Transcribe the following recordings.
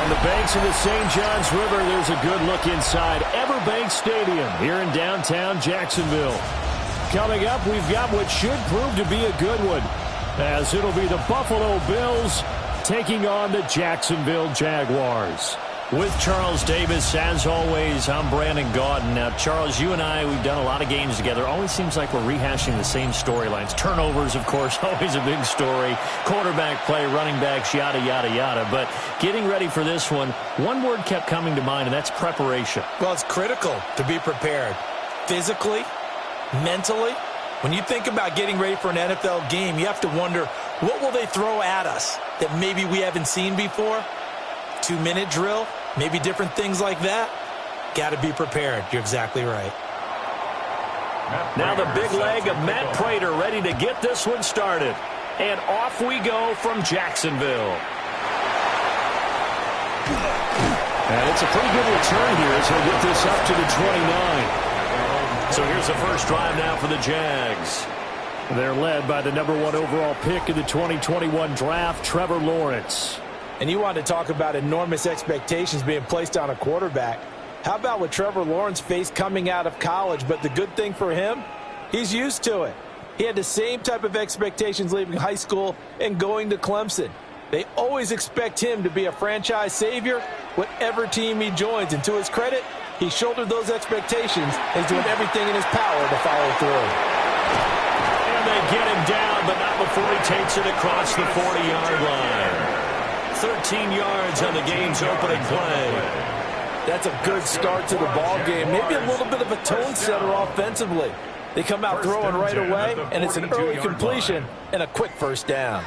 On the banks of the St. Johns River, there's a good look inside Everbank Stadium here in downtown Jacksonville. Coming up, we've got what should prove to be a good one, as it'll be the Buffalo Bills taking on the Jacksonville Jaguars. With Charles Davis, as always, I'm Brandon Gaudin. Now, Charles, you and I, we've done a lot of games together. Always seems like we're rehashing the same storylines. Turnovers, of course, always a big story. Quarterback play, running backs, yada, yada, yada. But getting ready for this one word kept coming to mind, and that's preparation. Well, it's critical to be prepared. Physically, mentally. When you think about getting ready for an NFL game, you have to wonder, what will they throw at us that maybe we haven't seen before? 2-minute drill, maybe different things like that. Got to be prepared. You're exactly right. Now the big leg of Matt Prater ready to get this one started. And off we go from Jacksonville. And it's a pretty good return here as he'll get this up to the 29. So here's the first drive now for the Jags. They're led by the #1 overall pick in the 2021 draft, Trevor Lawrence. And you want to talk about enormous expectations being placed on a quarterback. How about what Trevor Lawrence faced coming out of college? But the good thing for him, he's used to it. He had the same type of expectations leaving high school and going to Clemson. They always expect him to be a franchise savior, whatever team he joins. And to his credit, he shouldered those expectations and is doing everything in his power to follow through. And they get him down, but not before he takes it across the 40-yard line. 13 yards on the game's opening play. That's a good start to the ball game. Maybe a little bit of a tone setter offensively. They come out throwing right away, and it's an early completion and a quick first down.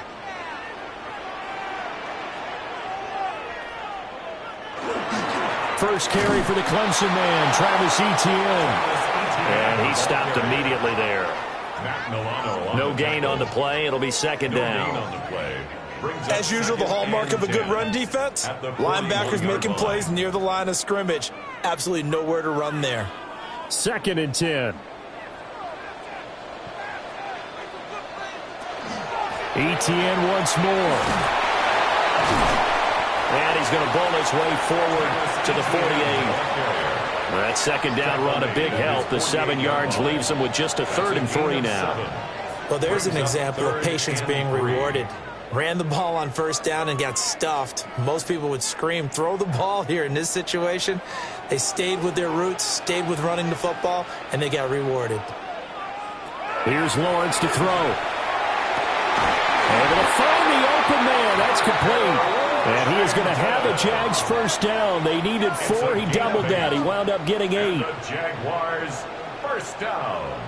First carry for the Clemson man, Travis Etienne. And he stopped immediately there. No gain on the play. It'll be second down. As usual, the hallmark of a good run defense, linebackers making plays near the line of scrimmage. Absolutely nowhere to run there. 2nd and 10. Etienne once more. And he's going to bowl his way forward to the 48. That second down run, a big help. The 7 yards leaves him with just a 3rd and 3 now. Well, there's an example of patience being rewarded. Ran the ball on first down and got stuffed. Most people would scream, throw the ball here. In this situation, they stayed with their roots, stayed with running the football, and they got rewarded. Here's Lawrence to throw. Able to find the open man. That's complete. And he is going to have a Jags first down. They needed 4. He doubled that. He wound up getting 8. The Jaguars first down.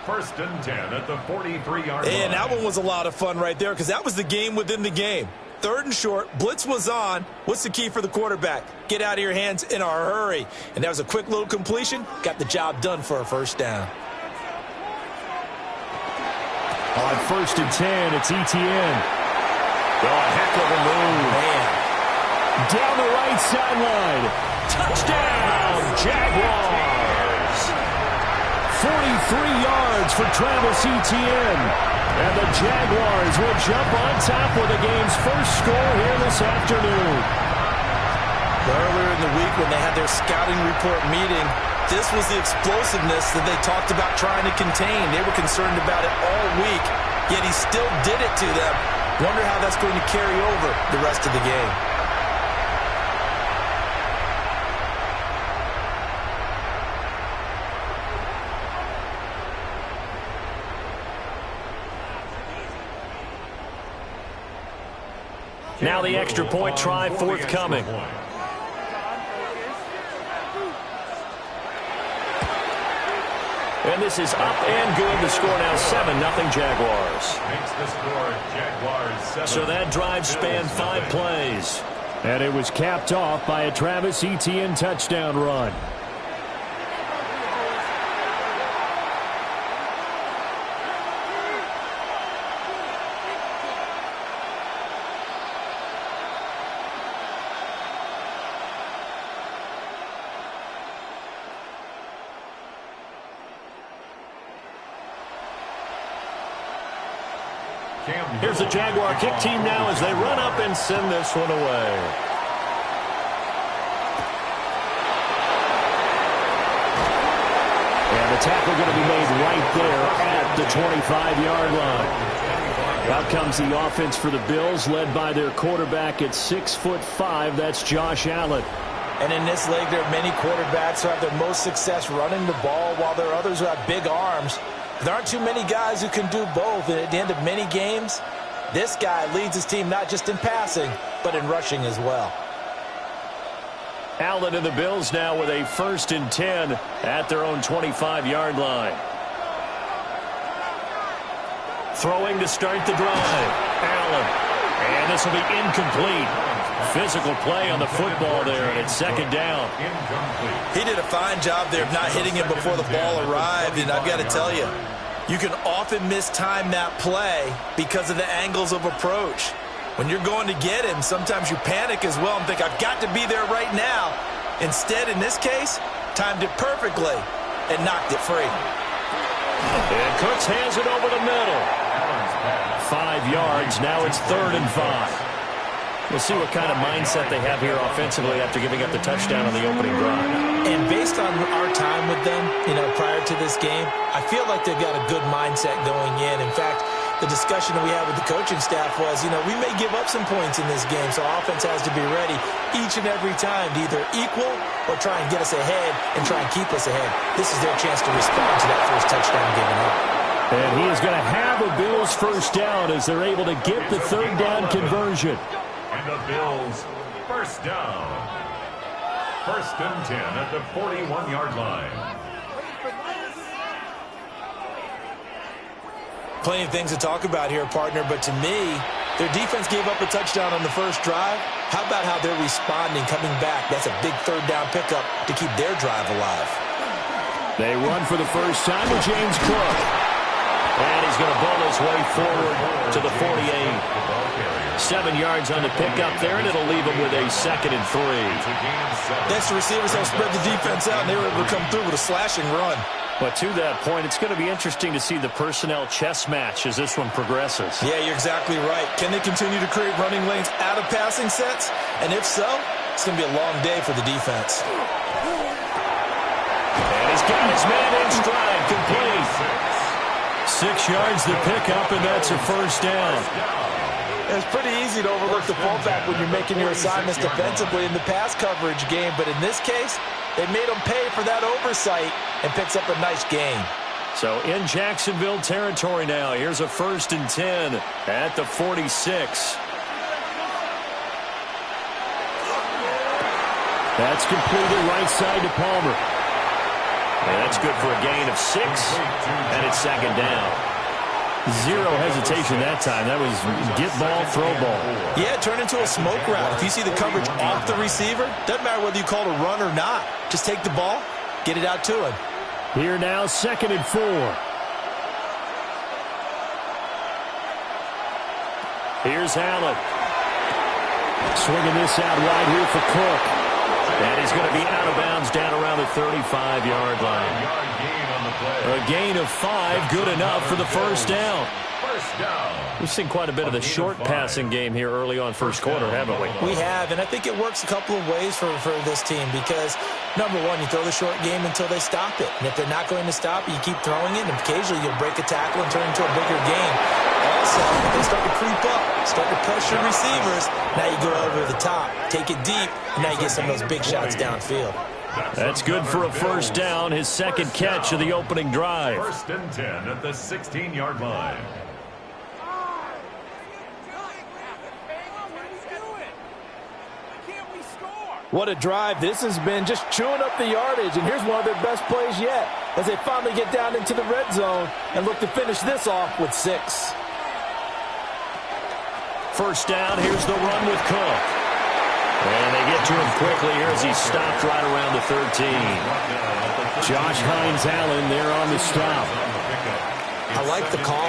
1st and 10 at the 43-yard line. And that one was a lot of fun right there because that was the game within the game. 3rd and short, blitz was on. What's the key for the quarterback? Get out of your hands in a hurry. And that was a quick little completion. Got the job done for a first down. On 1st and 10, it's Etienne. Oh, a heck of a move. Man. Down the right sideline. Touchdown, Jaguars. 43 yards for Travis Etienne. And the Jaguars will jump on top with the game's first score here this afternoon. Earlier in the week when they had their scouting report meeting, this was the explosiveness that they talked about trying to contain. They were concerned about it all week, yet he still did it to them. Wonder how that's going to carry over the rest of the game. Now the extra point try forthcoming. And this is up and good. The score now 7-0 Jaguars. Makes the score Jaguars 7. So that drive spanned 5 plays. And it was capped off by a Travis Etienne touchdown run. Here's the Jaguar kick team now as they run up and send this one away. The tackle going to be made right there at the 25-yard line. Out comes the offense for the Bills, led by their quarterback at 6'5". That's Josh Allen. And in this league, there are many quarterbacks who have their most success running the ball, while there are others who have big arms. There aren't too many guys who can do both. And at the end of many games, this guy leads his team not just in passing, but in rushing as well. Allen and the Bills now with a 1st and 10 at their own 25-yard line. Throwing to start the drive. Allen. And this will be incomplete. Physical play on the football there, and it's 2nd down. He did a fine job there of not hitting him before the ball arrived, and I've got to tell you, you can often mistime that play because of the angles of approach. When you're going to get him, sometimes you panic as well and think, I've got to be there right now. Instead, in this case, timed it perfectly and knocked it free. And Cooks hands it over the middle. 5 yards. Now it's 3rd and 5. We'll see what kind of mindset they have here offensively after giving up the touchdown on the opening drive. And based on our time with them, prior to this game, I feel like they've got a good mindset going in. In fact, the discussion that we had with the coaching staff was, we may give up some points in this game, so offense has to be ready each and every time to either equal or try and get us ahead and try and keep us ahead. This is their chance to respond to that first touchdown given up. And he is going to have a Bills 1st down as they're able to get the 3rd down conversion. And the Bills 1st down. 1st and 10 at the 41-yard line. Plenty of things to talk about here, partner, but to me, their defense gave up a touchdown on the first drive. How about how they're responding, coming back? That's a big 3rd down pickup to keep their drive alive. They run for the first time with James Cook. And he's going to ball his way forward to the 48. 7 yards on the pickup there, and it'll leave him with a 2nd and 3. Next, the receivers have spread the defense out, and they were able to come through with a slashing run. But to that point, it's going to be interesting to see the personnel chess match as this one progresses. Yeah, you're exactly right. Can they continue to create running lanes out of passing sets? And if so, it's going to be a long day for the defense. And he's got his man in stride, complete. 6 yards to pick up, and that's a 1st down. It's pretty easy to overlook the fullback when you're making your assignments defensively in the pass coverage game, but in this case, they made him pay for that oversight and picks up a nice gain. So in Jacksonville territory now, here's a 1st and 10 at the 46. That's completed right side to Palmer. And that's good for a gain of 6, and it's 2nd down. 0 hesitation that time. That was get ball, throw ball. Yeah, it turned into a smoke route. If you see the coverage off the receiver, doesn't matter whether you call it a run or not. Just take the ball, get it out to him. Here now, 2nd and 4. Here's Allen. Swinging this out wide here for Cook. And he's going to be out of bounds down around the 35-yard line. A gain of 5, good enough for the 1st down. We've seen quite a bit of the short passing game here early on first quarter, haven't we? We have, and I think it works a couple of ways for this team because, number one, you throw the short game until they stop it. And if they're not going to stop it, you keep throwing it, and occasionally you'll break a tackle and turn it into a bigger game. Also, if they start to creep up, start to pressure receivers, now you go over the top, take it deep, and now you get some of those big shots downfield. That's good for a 1st down, his 2nd catch of the opening drive. 1st and 10 at the 16-yard line. What a drive this has been, just chewing up the yardage, and here's one of their best plays yet as they finally get down into the red zone and look to finish this off with 6. 1st down, here's the run with Cook. And they get to him quickly here as he stopped right around the 13. Josh Hines-Allen there on the stop. I like the call.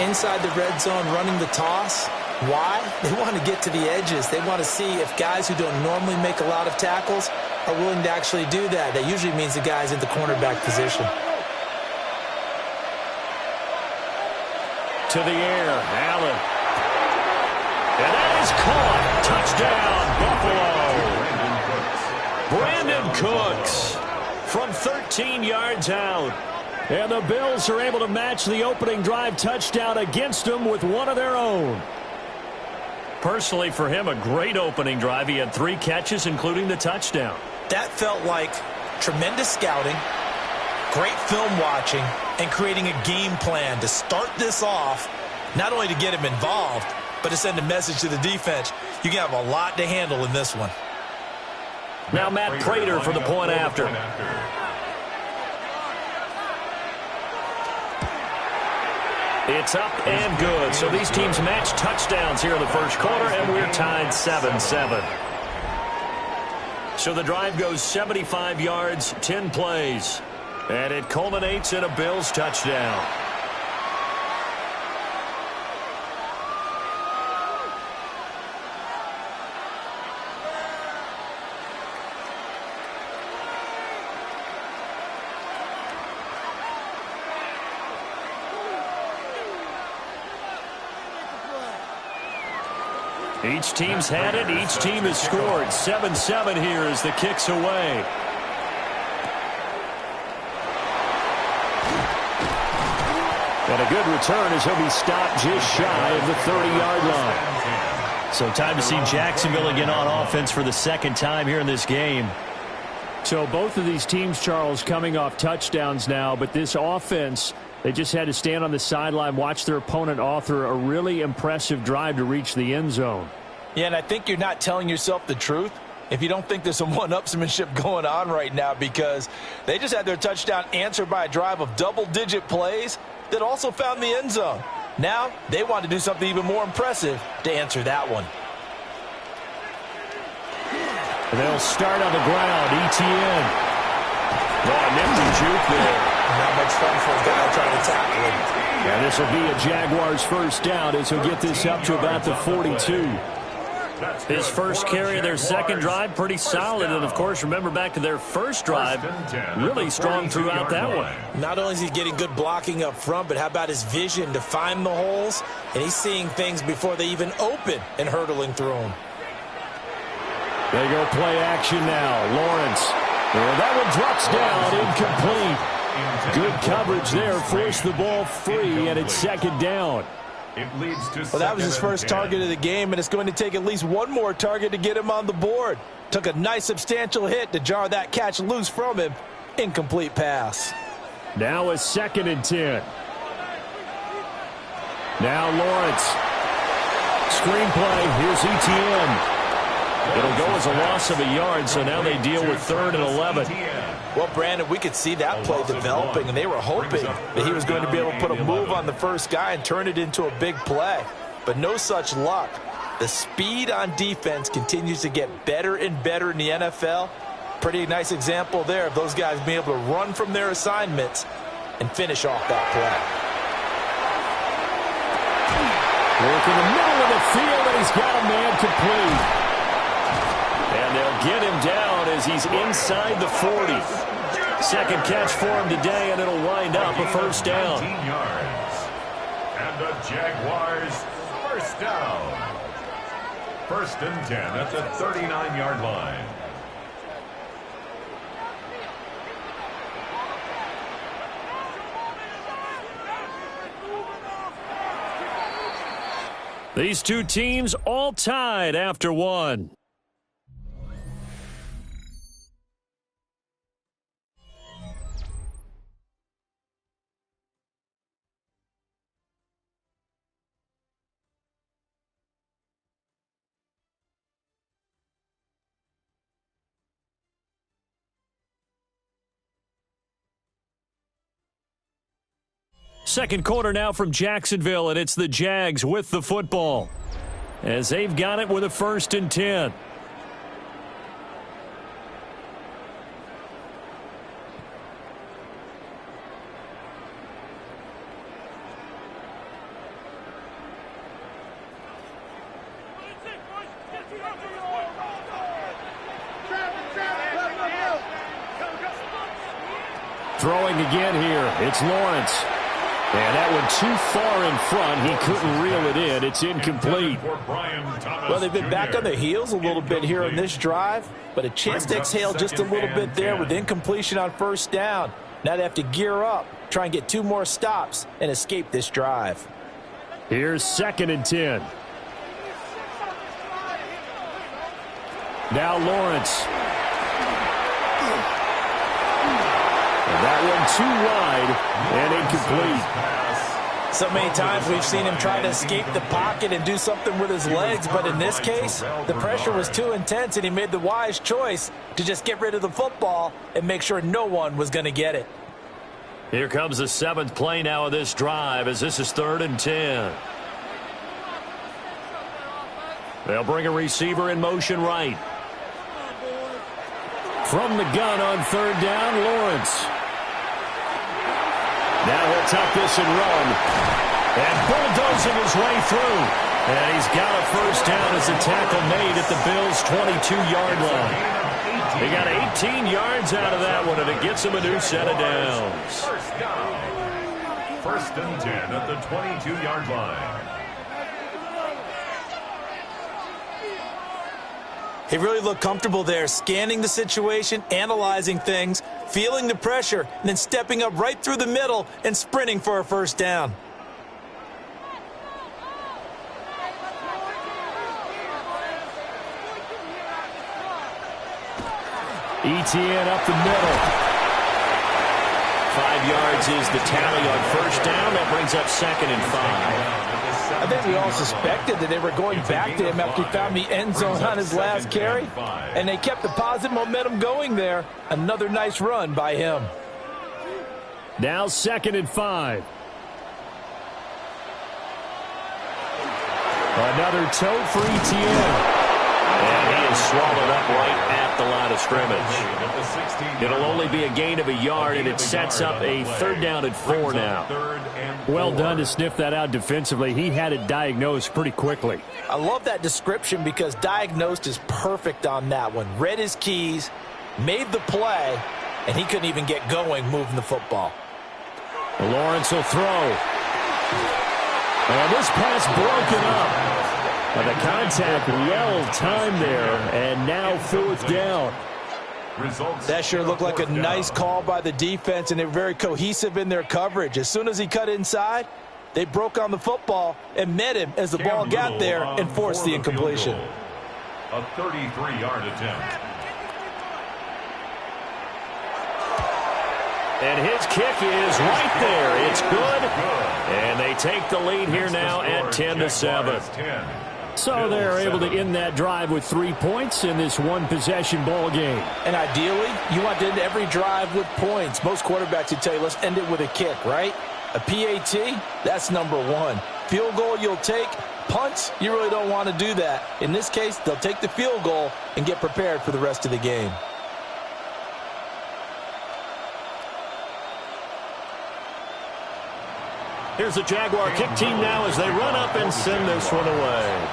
Inside the red zone, running the toss. Why? They want to get to the edges. They want to see if guys who don't normally make a lot of tackles are willing to actually do that. That usually means the guy's in the cornerback position. To the air, Allen. And that is caught. Touchdown, Buffalo. Brandon Cooks from 13 yards out. And the Bills are able to match the opening drive touchdown against them with one of their own. Personally, for him, a great opening drive. He had 3 catches, including the touchdown. That felt like tremendous scouting, great film watching, and creating a game plan to start this off, not only to get him involved, but to send a message to the defense. You can have a lot to handle in this one. Now Matt Prater for the point after. It's up and good. So these teams match touchdowns here in the first quarter, and we're tied 7-7. So the drive goes 75 yards, 10 plays. And it culminates in a Bills touchdown. Each team's had it. Each team has scored. 7-7 here as the kick's away. And a good return as he'll be stopped just shy of the 30-yard line. So time to see Jacksonville again on offense for the second time here in this game. So both of these teams, Charles, coming off touchdowns now, but this offense, they just had to stand on the sideline, watch their opponent author a really impressive drive to reach the end zone. Yeah, and I think you're not telling yourself the truth if you don't think there's some one-upsmanship going on right now, because they just had their touchdown answered by a drive of double-digit plays that also found the end zone. Now they want to do something even more impressive to answer that one. They'll start on the ground. ETN. Oh, nifty juke there. Not much fun for a guy trying to tackle him. And this will be a Jaguars first down as he'll get this up to about the 42. His first carry of their second drive, pretty solid. And, of course, remember back to their first drive, really strong throughout that one. Not only is he getting good blocking up front, but how about his vision to find the holes? And he's seeing things before they even open and hurdling through them. They go play action now. Lawrence. And that one drops down, incomplete. Good coverage there, forced the ball free, and it's second down. Well, that was his first target of the game, and it's going to take at least one more target to get him on the board. Took a nice substantial hit to jar that catch loose from him. Incomplete pass. Now a 2nd and 10. Now Lawrence. Screenplay. Here's ETN. It'll go as a loss of a yard, so now they deal with 3rd and 11. Well, Brandon, we could see that play developing, and they were hoping that he was going to be able to put a move on the first guy and turn it into a big play. But no such luck. The speed on defense continues to get better and better in the NFL. Pretty nice example there of those guys being able to run from their assignments and finish off that play. Work in the middle of the field, and he's got a man complete. And they'll get him down as he's inside the 40. Second catch for him today, and it'll wind up a first down. And the Jaguars first down. 1st and 10 at the 39-yard line. These two teams all tied after one. Second quarter now from Jacksonville, and it's the Jags with the football as they've got it with a 1st and 10. Throwing again here, it's Lawrence. And that one too far in front. He couldn't reel it in. It's incomplete. Well, they've been back on their heels a little bit here on this drive, but a chance to exhale just a little bit there with incompletion on first down. Now they have to gear up try and get 2 more stops and escape this drive. Here's 2nd and 10. Now Lawrence. And that one too wide and incomplete. So many times we've seen him try to escape the pocket and do something with his legs, but in this case, the pressure was too intense and he made the wise choice to just get rid of the football and make sure no one was going to get it. Here comes the 7th play now of this drive as this is 3rd and 10. They'll bring a receiver in motion right. From the gun on 3rd down, Lawrence. Now he'll tuck this and run. And bulldozing his way through. And he's got a 1st down as a tackle made at the Bills' 22-yard line. He got 18 yards out of that one, and it gets him a new set of downs. 1st down. 1st and 10 at the 22-yard line. He really looked comfortable there, scanning the situation, analyzing things, feeling the pressure, and then stepping up right through the middle and sprinting for a 1st down. ETN up the middle. 5 yards is the tally on 1st down. That brings up 2nd and 5. I think we all suspected that they were going back to him after he found the end zone on his last carry, and they kept the positive momentum going there. Another nice run by him. Now 2nd and 5. Another toe for ETN. And he is swallowed up right at the line of scrimmage. It'll only be a gain of a yard, and it sets up a 3rd down and 4 now. Well done to sniff that out defensively. He had it diagnosed pretty quickly. I love that description because diagnosed is perfect on that one. Read his keys, made the play, and he couldn't even get going moving the football. Lawrence will throw. And this pass broken up. But the contact well timed there, and now 4th down. That sure looked like a nice call by the defense, and they were very cohesive in their coverage. As soon as he cut inside, they broke on the football and met him as the ball got there and forced the incompletion. A 33-yard attempt. And his kick is right there. It's good. And they take the lead here now at 10-7. So they're able to end that drive with 3 points in this one-possession ball game. And ideally, you want to end every drive with points. Most quarterbacks would tell you, let's end it with a kick, right? A PAT, that's number 1. Field goal you'll take. Punts, you really don't want to do that. In this case, they'll take the field goal and get prepared for the rest of the game. Here's the Jaguar kick team now as they run up and send this one away.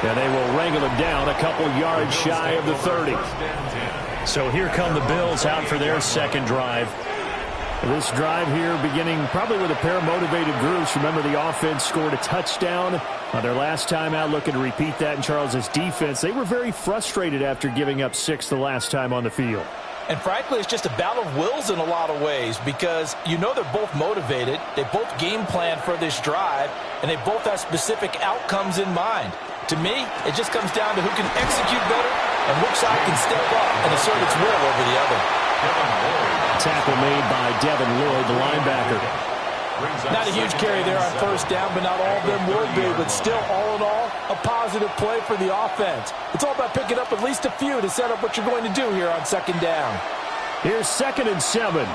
And they will wrangle him down a couple yards shy of the 30. So here come the Bills out for their 2nd drive. This drive here beginning probably with a pair of motivated groups. Remember, the offense scored a touchdown on their last time out, looking to repeat that in Charles's defense. They were very frustrated after giving up 6 the last time on the field. And frankly, it's just a battle of wills in a lot of ways because you know they're both motivated. They both game plan for this drive, and they both have specific outcomes in mind. To me, it just comes down to who can execute better and which side can step up and assert its will over the other. Tackle made by Devin Lloyd, the linebacker. Not a huge carry there on 1st down, but not all of them will be. But still, all in all, a positive play for the offense. It's all about picking up at least a few to set up what you're going to do here on 2nd down. Here's 2nd and 7.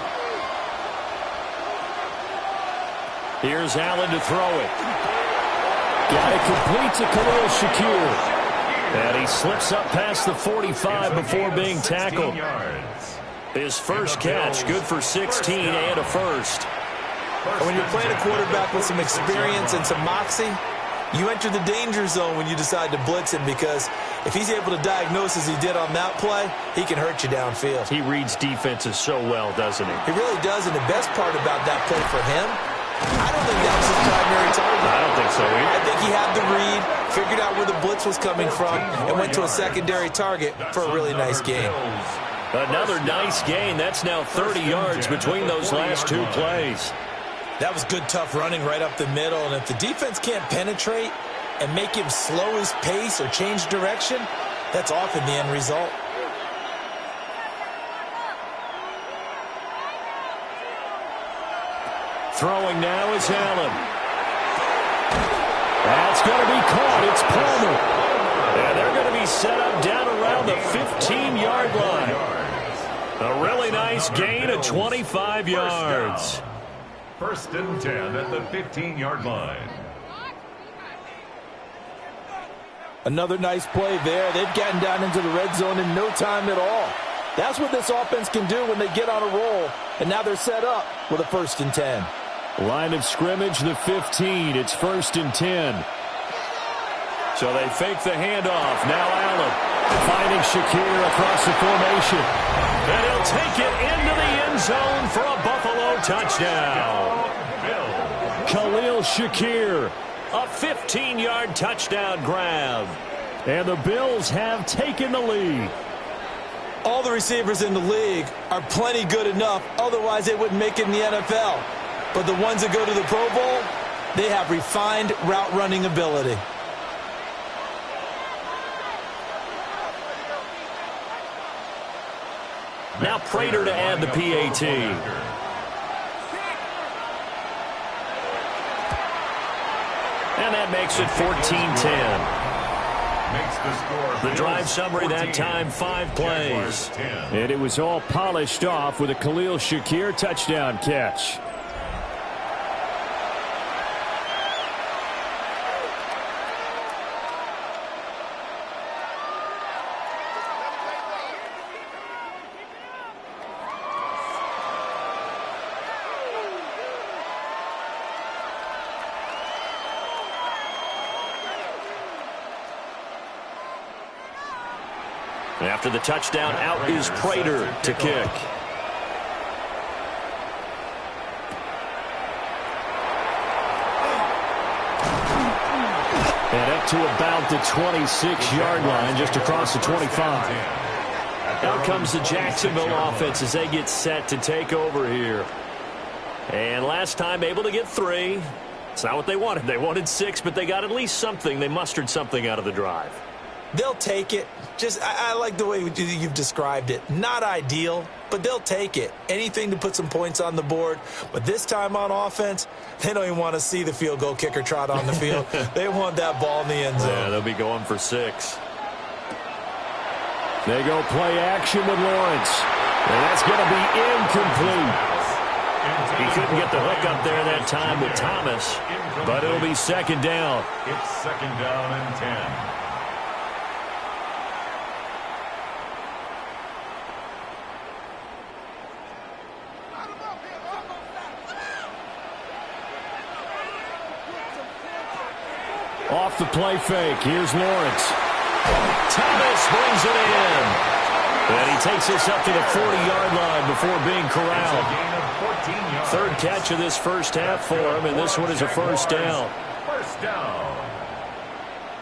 Here's Allen to throw it. Got it complete to Khalil Shakir. And he slips up past the 45 before being tackled. His first catch, good for 16 and a 1st. And when you're playing a quarterback with some experience and some moxie, you enter the danger zone when you decide to blitz him because if he's able to diagnose as he did on that play, he can hurt you downfield. He reads defenses so well, doesn't he? He really does, and the best part about that play for him, I don't think that was his primary target. I don't think so either. I think he had the read, figured out where the blitz was coming from, and went to a secondary target for a really nice gain. Another nice gain. That's now 30 yards between those last two plays. That was good, tough running right up the middle, and if the defense can't penetrate and make him slow his pace or change direction, that's often the end result. Throwing now is Allen. That's going to be caught. It's Palmer. And they're going to be set up down around the 15-yard line. A really nice gain of 25 yards. First and 10 at the 15-yard line. Another nice play there. They've gotten down into the red zone in no time at all. That's what this offense can do when they get on a roll. And now they're set up with a first and 10. Line of scrimmage, the 15. It's first and 10. So they fake the handoff. Now Allen finding Shakir across the formation. And he'll take it into the end zone for a Buffalo touchdown. Khalil Shakir, a 15-yard touchdown grab. And the Bills have taken the lead. All the receivers in the league are plenty good enough. Otherwise, they wouldn't make it in the NFL. But the ones that go to the Pro Bowl, they have refined route running ability. Now Prater to add the PAT. And that makes it 14-10. The drive summary that time, 5 plays. And it was all polished off with a Khalil Shakir touchdown catch. After the touchdown, out is Prater to kick. And up to about the 26-yard line, just across the 25. Out comes the Jacksonville offense as they get set to take over here. And last time able to get 3. It's not what they wanted. They wanted 6, but they got at least something. They mustered something out of the drive. They'll take it. I like the way you've described it. Not ideal, but they'll take it. Anything to put some points on the board. But this time on offense, they don't even want to see the field goal kicker trot on the field. They want that ball in the end zone. Yeah, they'll be going for 6. They go play action with Lawrence. And that's going to be incomplete. He couldn't get the hook up there that time with Thomas, but it'll be second down. It's second down and 10. Off the play fake, here's Lawrence. Thomas brings it in. And he takes this up to the 40-yard line before being corralled. Third catch of this first half for him, and this one is a first down. First down.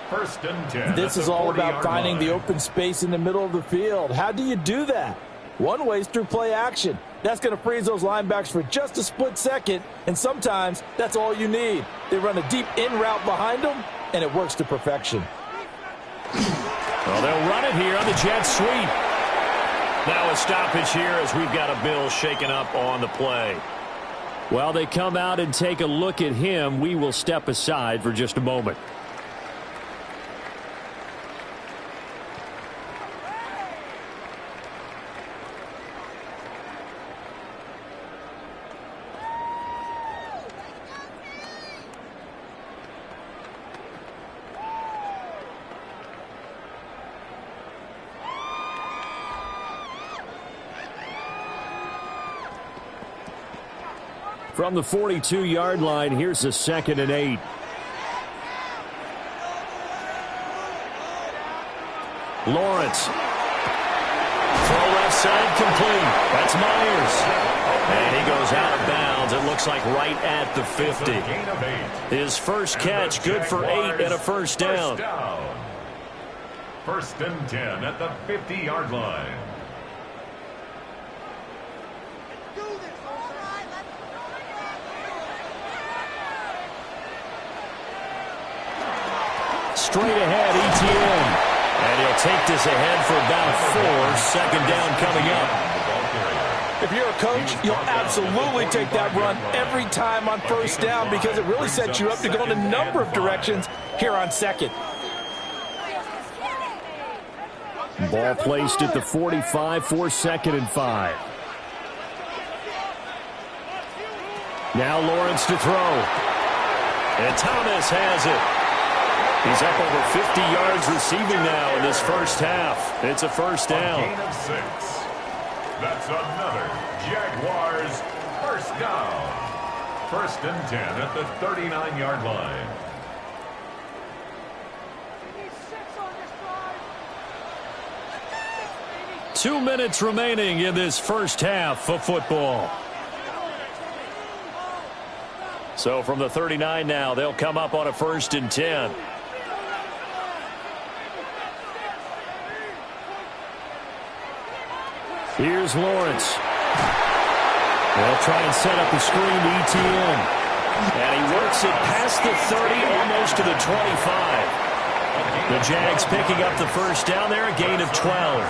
First and 10. This is all about finding the open space in the middle of the field. How do you do that? One way is through play action. That's going to freeze those linebackers for just a split second, and sometimes that's all you need. They run a deep in route behind them, and it works to perfection. Well, they'll run it here on the jet sweep. Now a stoppage here as we've got a Bill shaken up on the play. While they come out and take a look at him, we will step aside for just a moment. From the 42-yard line, here's a 2nd and 8. Lawrence. Throw left side complete. That's Myers. And he goes out of bounds downs, it looks like right at the 50. His first catch, good for 8 and a first down. First and 10 at the 50-yard line. Straight ahead, ETN. And he'll take this ahead for about 4. Second down coming up. If you're a coach, you'll absolutely take that run every time on first down because it really sets you up to go in a number of directions here on second. Ball placed at the 45 for second and 5. Now Lawrence to throw. And Thomas has it. He's up over 50 yards receiving now in this first half. It's a first down. A gain of 6. That's another Jaguars first down. First and 10 at the 39-yard line. Two minutes remaining in this first half of football. So from the 39 now, they'll come up on a first and 10. Here's Lawrence. They'll try and set up the screen to ETN. And he works it past the 30, almost to the 25. The Jags picking up the first down there, a gain of 12.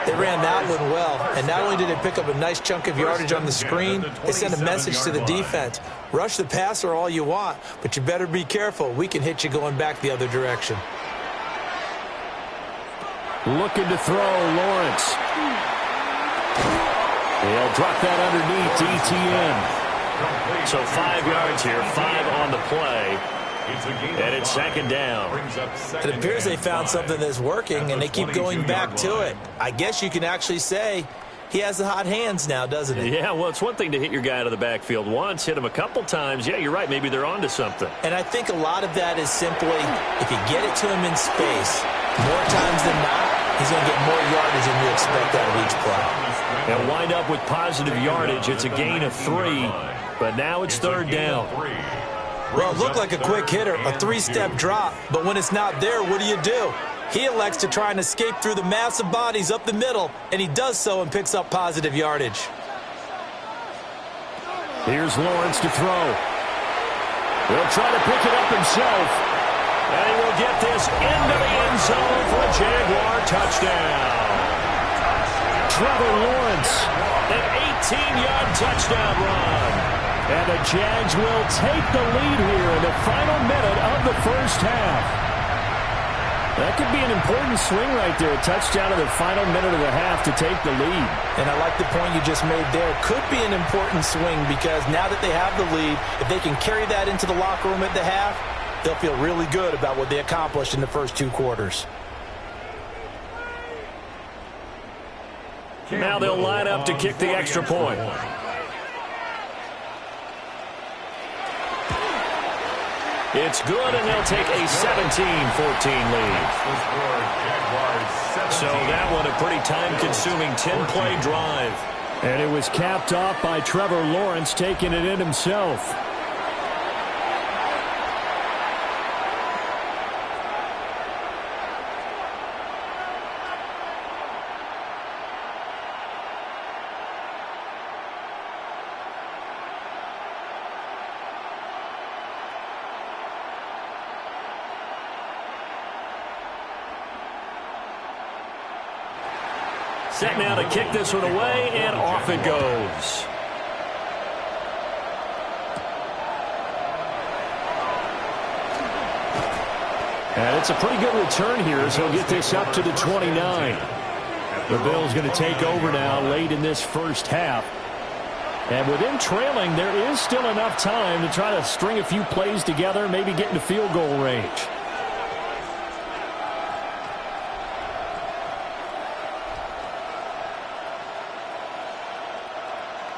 They ran that one well, and not only did they pick up a nice chunk of yardage on the screen, they sent a message to the defense. Rush the passer all you want, but you better be careful. We can hit you going back the other direction. Looking to throw, Lawrence. He'll drop that underneath to ETN. So 5 yards here, 5 on the play. And it's second down. It appears they found something that's working, and they keep going back to it. I guess you can actually say he has the hot hands now, doesn't he? Yeah, well, it's one thing to hit your guy out of the backfield once, hit him a couple times. Yeah, you're right. Maybe they're onto something. And I think a lot of that is simply if you get it to him in space, more times than not, he's going to get more yardage than you expect out of each play. They'll wind up with positive yardage. It's a gain of 3, but now it's third down. Well, it looked like a quick hitter, a 3-step drop, but when it's not there, what do? He elects to try and escape through the massive bodies up the middle, and he does so and picks up positive yardage. Here's Lawrence to throw. He'll try to pick it up himself, and he will get this into the end zone for a Jaguar touchdown. Trevor Lawrence, an 18-yard touchdown run. And the Jags will take the lead here in the final minute of the first half. That could be an important swing right there, a touchdown in the final minute of the half to take the lead. And I like the point you just made there. Could be an important swing because now that they have the lead, if they can carry that into the locker room at the half, they'll feel really good about what they accomplished in the first 2 quarters. Now they'll line up to kick the extra point. It's good, and they'll take a 17-14 lead. So that one a pretty time-consuming 10-play drive. And it was capped off by Trevor Lawrence taking it in himself. Set now to kick this one away, and off it goes. And it's a pretty good return here as he'll get this up to the 29. The Bills going to take over now late in this first half. And with him trailing, there is still enough time to try to string a few plays together, maybe get into field goal range.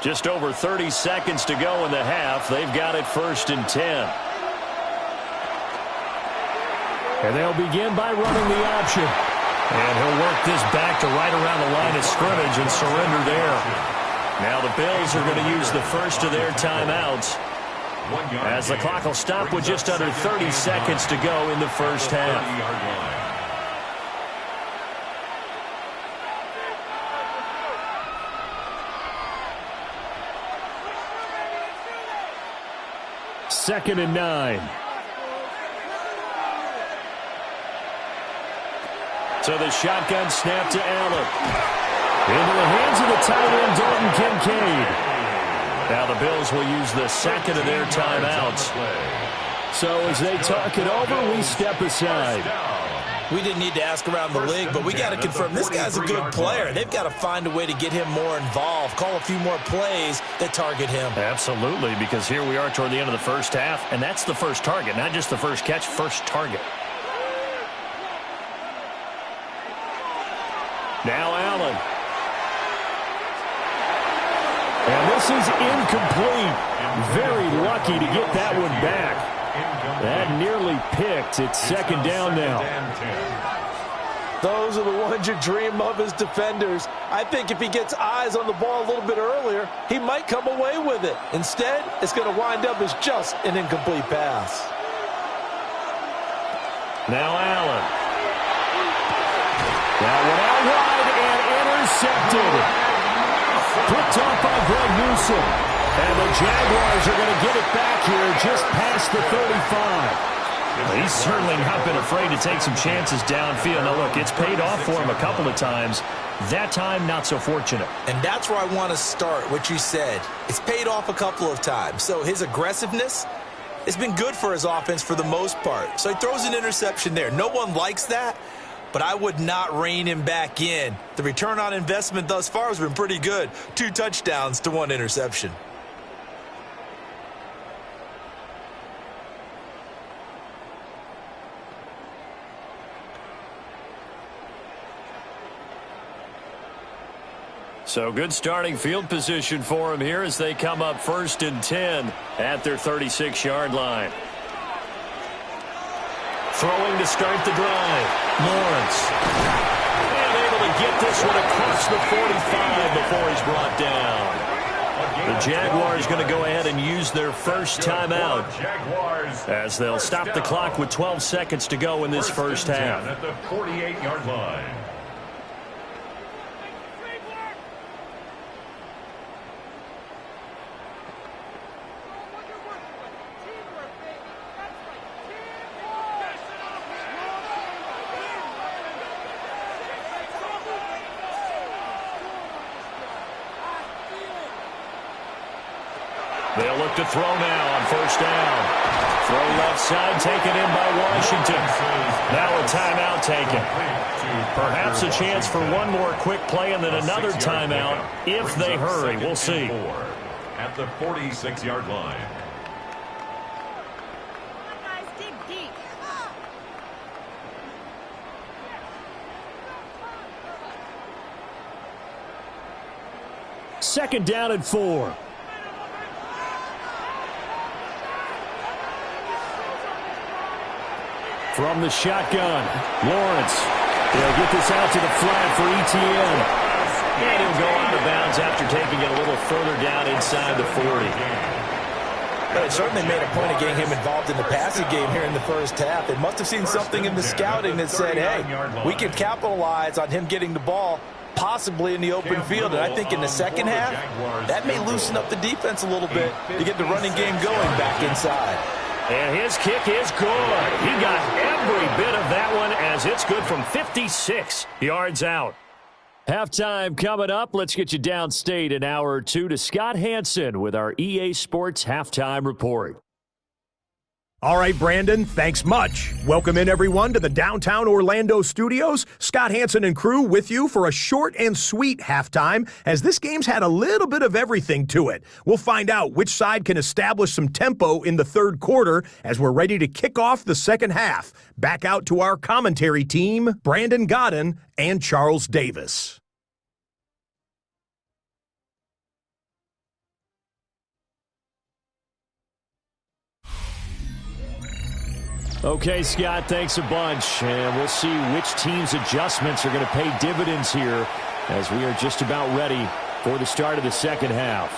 Just over 30 seconds to go in the half. They've got it first and 10. And they'll begin by running the option. And he'll work this back to right around the line of scrimmage and surrender there. Now the Bills are going to use the first of their timeouts as the clock will stop with just under 30 seconds to go in the first half. Second and 9. So the shotgun snap to Allen. Into the hands of the tight end, Dalton Kincaid. Now the Bills will use the second of their timeouts. So as they talk it over, we step aside. We didn't need to ask around the league, but we got to confirm this guy's a good player. They've got to find a way to get him more involved, call a few more plays that target him. Absolutely, because here we are toward the end of the first half, and that's the first target, not just the first catch, first target. Now Allen. And this is incomplete. Very lucky to get that one back. That nearly picked. It's second down now. Those are the ones you dream of as defenders. I think if he gets eyes on the ball a little bit earlier, he might come away with it. Instead, it's going to wind up as just an incomplete pass. Now Allen. That one out wide and intercepted. Picked off by Greg Newsome. And the Jaguars are going to get it back here just past the 35. He's certainly not been afraid to take some chances downfield. Now, look, it's paid off for him a couple of times. That time, not so fortunate. And that's where I want to start, what you said. It's paid off a couple of times. So his aggressiveness has been good for his offense for the most part. So he throws an interception there. No one likes that, but I would not rein him back in. The return on investment thus far has been pretty good. 2 touchdowns to 1 interception. So good starting field position for him here as they come up 1st and 10 at their 36-yard line. Throwing to start the drive. Lawrence. And able to get this one across the 45 before he's brought down. The Jaguars going to go ahead and use their first timeout as they'll stop the clock with 12 seconds to go in this first half. At the 48-yard line. They'll look to throw now on first down. Throw left side, taken in by Washington. Now a timeout taken. Perhaps a chance for one more quick play and then another timeout if they hurry. We'll see. At the 46-yard line. Second down and 4. From the shotgun, Lawrence. They'll get this out to the flat for ETN. And he'll go out of bounds after taking it a little further down inside the 40. They certainly made a point of getting him involved in the passing game here in the first half. They must have seen something in the scouting that said, hey, we can capitalize on him getting the ball possibly in the open field. And I think in the second half, that may loosen up the defense a little bit to get the running game going back inside. And his kick is good. He got every bit of that one as it's good from 56 yards out. Halftime coming up. Let's get you downstate an hour or two to Scott Hansen with our EA Sports Halftime Report. All right, Brandon, thanks much. Welcome in, everyone, to the downtown Orlando studios. Scott Hansen and crew with you for a short and sweet halftime, as this game's had a little bit of everything to it. We'll find out which side can establish some tempo in the third quarter as we're ready to kick off the second half. Back out to our commentary team, Brandon Godden and Charles Davis. Okay, Scott, thanks a bunch. And we'll see which team's adjustments are going to pay dividends here as we are just about ready for the start of the second half.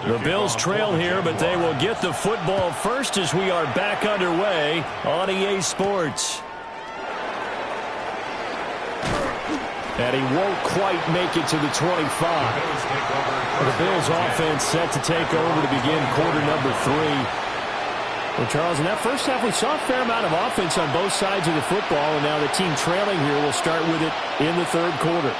The Bills trail here, but they will get the football first as we are back underway on EA Sports. And he won't quite make it to the 25. The Bills offense set to take over to begin quarter number 3. Well, Charles, in that first half, we saw a fair amount of offense on both sides of the football, and now the team trailing here will start with it in the third quarter.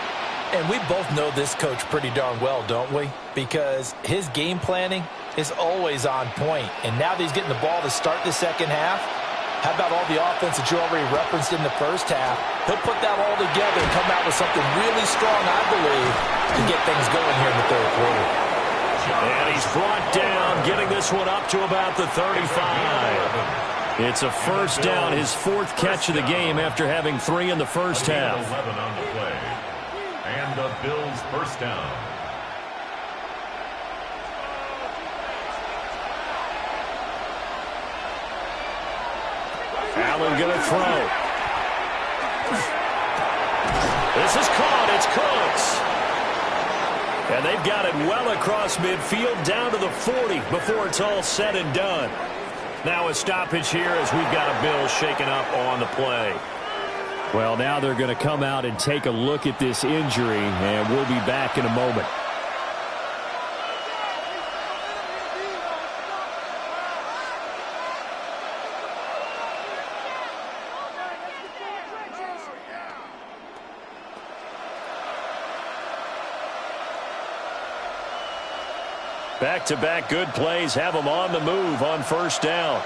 And we both know this coach pretty darn well, don't we? Because his game planning is always on point. And now that he's getting the ball to start the second half, how about all the offense that you already referenced in the first half? He'll put that all together and come out with something really strong, I believe, to get things going here in the third quarter. And he's brought down, getting this one up to about the 35. It's a first down, his 4th catch of the game after having 3 in the first half. And the Bills first down. Allen going to throw. This is caught. It's Cooks. And they've got it well across midfield down to the 40 before it's all said and done. Now a stoppage here as we've got a Bills shaken up on the play. Well, now they're going to come out and take a look at this injury, and we'll be back in a moment. Back-to-back good plays have them on the move on first down.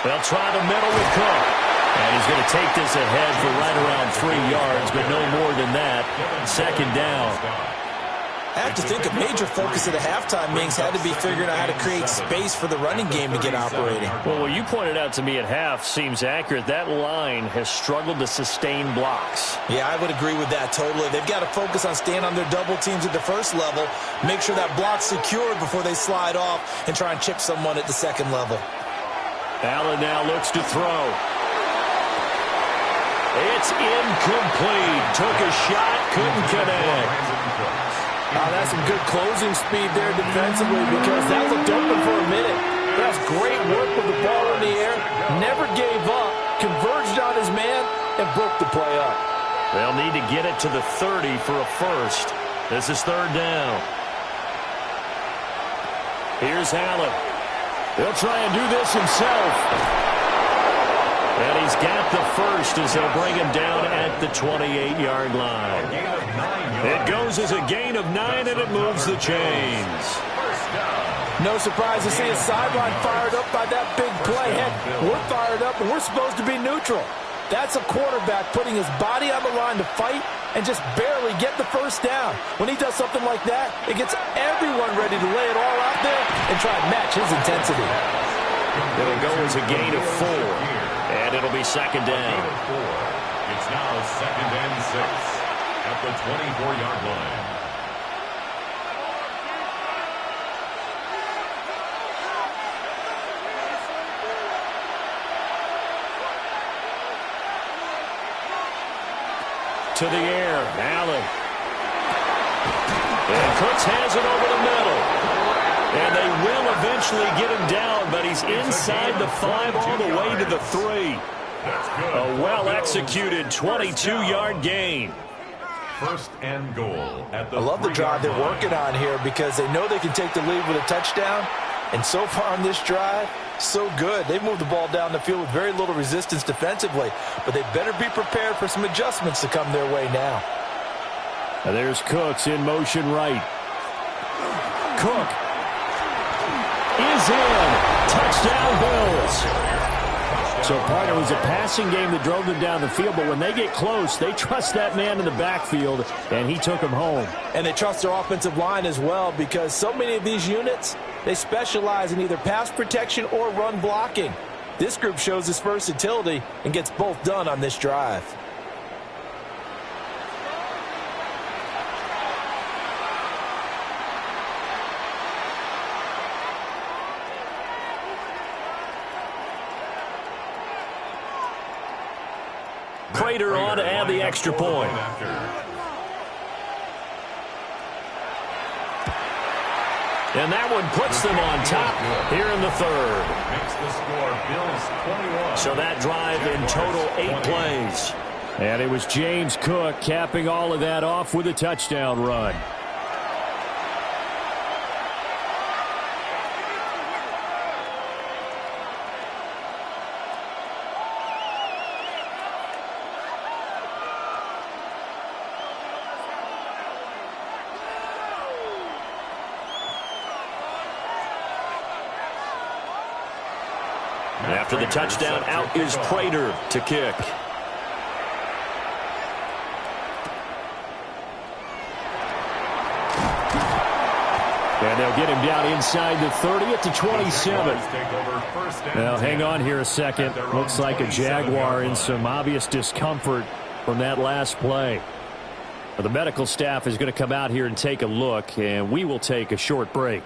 They'll try the middle with Cook. And he's going to take this ahead for right around 3 yards, but no more than that. Second down. I have to think a major focus of the halftime meetings had to be figuring out how to create space for the running game to get operating. Well, what you pointed out to me at half seems accurate. That line has struggled to sustain blocks. Yeah, I would agree with that totally. They've got to focus on staying on their double teams at the first level, make sure that block's secured before they slide off and try and chip someone at the second level. Allen now looks to throw. It's incomplete. Took a shot, couldn't connect. That's some good closing speed there defensively because that looked open for a minute. That's great work with the ball in the air. Never gave up, converged on his man, and broke the play up. They'll need to get it to the 30 for a first. This is third down. Here's Allen. He'll try and do this himself. And he's got the first as they'll bring him down at the 28-yard line. It goes as a gain of 9, and it moves the chains. No surprise to see his sideline fired up by that big play. Heck, we're fired up, and we're supposed to be neutral. That's a quarterback putting his body on the line to fight and just barely get the first down. When he does something like that, it gets everyone ready to lay it all out there and try and match his intensity. It'll go as a gain of 4, and it'll be second down. It's now second and 6 at the 24-yard line. To the air, Allen. And Cooks has it over the middle. And they will eventually get him down, but he's inside the 5 all the way to the 3. A well-executed 22-yard gain. First and goal at the I love the drive they're working on here because they know they can take the lead with a touchdown. And so far on this drive, so good. They've moved the ball down the field with very little resistance defensively, but they better be prepared for some adjustments to come their way now. Now there's Cooks in motion right. Cook is in. Touchdown Bills. So part of it was a passing game that drove them down the field, but when they get close, they trust that man in the backfield, and he took them home. And they trust their offensive line as well because so many of these units, they specialize in either pass protection or run blocking. This group shows its versatility and gets both done on this drive. Prater on to add the extra point. And that one puts them on top here in the third. Makes the score Bills 21. So that drive in total 8 plays. And it was James Cook capping all of that off with a touchdown run. After the touchdown, out is Prater to kick. And they'll get him down inside the 30 at the 27. Now, hang on here a second. Looks like a Jaguar in some obvious discomfort from that last play. The medical staff is going to come out here and take a look, and we will take a short break.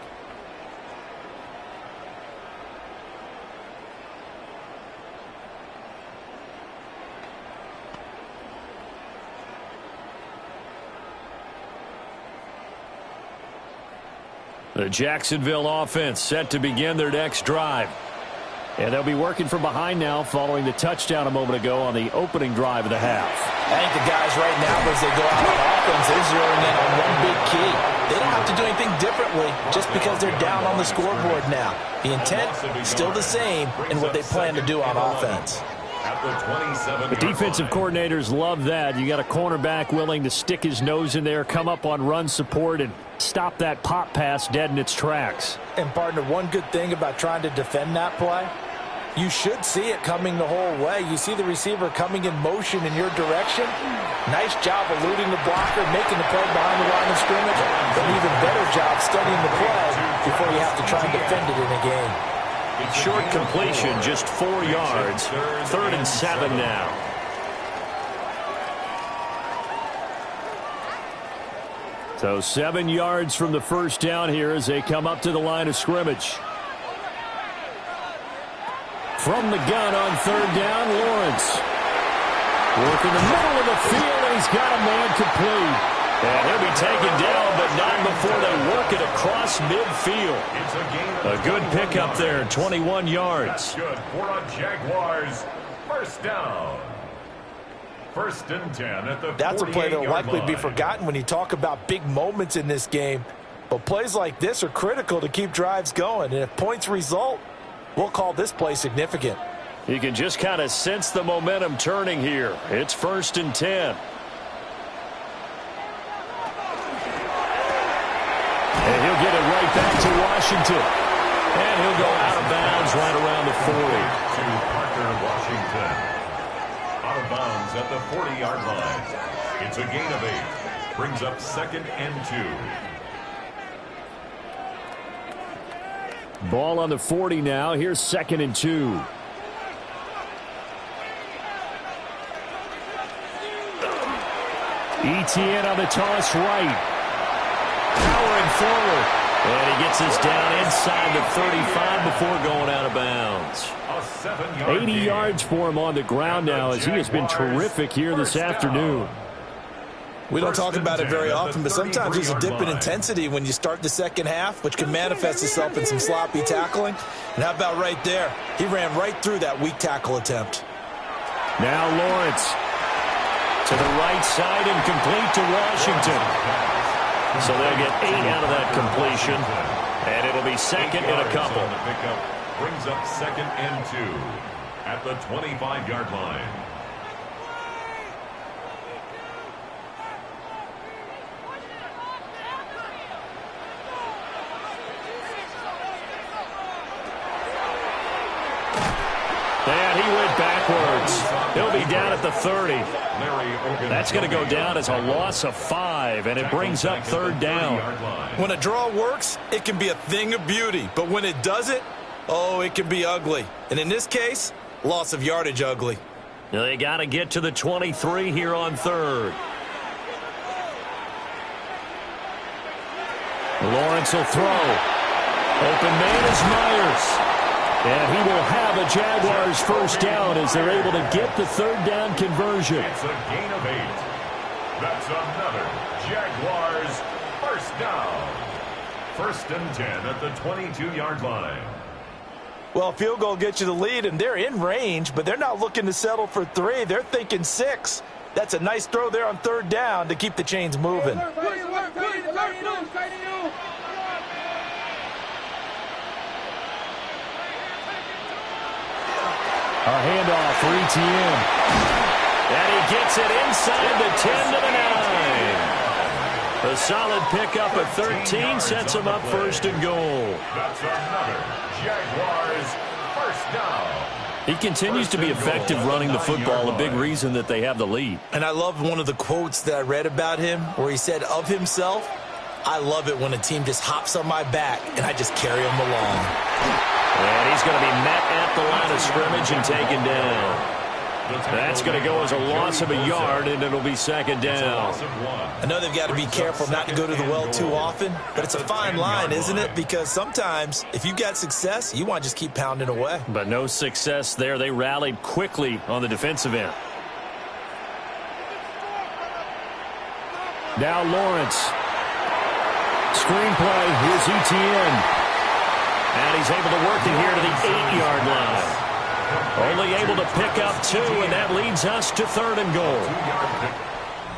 The Jacksonville offense set to begin their next drive. And they'll be working from behind now following the touchdown a moment ago on the opening drive of the half. I think the guys right now, as they go out on offense, they're zeroing in on one big key. They don't have to do anything differently just because they're down on the scoreboard now. The intent, still the same in what they plan to do on offense. The defensive coordinators love that. You got a cornerback willing to stick his nose in there, come up on run support, and stop that pop pass dead in its tracks. And, partner, one good thing about trying to defend that play, you should see it coming the whole way. You see the receiver coming in motion in your direction. Nice job eluding the blocker, making the play behind the line of scrimmage. An even better job studying the play before you have to try and defend it in a game. Short completion, just 4 yards. 3rd and 7 now. So 7 yards from the first down here as they come up to the line of scrimmage. From the gun on 3rd down, Lawrence. Work in the middle of the field, and he's got a man complete. And he'll be taken down, but not before they work it across midfield. A good pickup there, 21 yards. Good for a Jaguars. First down. 1st and 10 at the That's a play that will likely be line. forgotten when you talk about big moments in this game. But plays like this are critical to keep drives going. And if points result, we'll call this play significant. You can just kind of sense the momentum turning here. It's 1st and 10. And he'll get it right back to Washington. And he'll go out of bounds right around the 40. To Parker, Washington. Out of bounds at the 40-yard line. It's a gain of 8. Brings up 2nd and 2. Ball on the 40 now. Here's 2nd and 2. Etienne on the toss right. Powering forward. And he gets us down inside the 35 before going out of bounds. 80 yards for him on the ground now as he has been terrific here this afternoon. We don't talk about it very often, but sometimes there's a dip in intensity when you start the second half, which can manifest itself in some sloppy tackling. And how about right there? He ran right through that weak tackle attempt. Now Lawrence to the right side and complete to Washington. So they'll get 8 out of that completion, and it'll be 2nd and a couple. Brings up 2nd and 2 at the 25-yard line. And he went backwards. He'll be down at the 30. That's going to go down as a loss of 5, and it brings up 3rd down. When a draw works, it can be a thing of beauty. But when it doesn't, Oh, it can be ugly. And in this case, loss of yardage ugly. They got to get to the 23 here on third. Lawrence will throw. Open man is Myers. And he will have a Jaguars first down as they're able to get the third down conversion. It's a gain of 8. That's another Jaguars first down. 1st and 10 at the 22-yard line. Well, field goal gets you the lead, and they're in range, but they're not looking to settle for 3. They're thinking 6. That's a nice throw there on third down to keep the chains moving. A handoff for Etienne. And he gets it inside the 10 to the 9. A solid pickup at 13 sets him up 1st and goal. That's another Jaguars first down. He continues to be effective running the football, a big reason that they have the lead. And I love one of the quotes that I read about him where he said of himself, "I love it when a team just hops on my back and I just carry them along." And he's going to be met at the line of scrimmage and taken down. That's going to go as a loss of a yard, and it'll be 2nd down. I know they've got to be careful not to go to the well too often, but it's a fine line, isn't it? Because sometimes if you've got success, you want to just keep pounding away. But no success there. They rallied quickly on the defensive end. Now Lawrence. Screenplay. Here's Etienne. And he's able to work it here to the 8-yard line. Only able to pick up 2, and that leads us to 3rd and goal.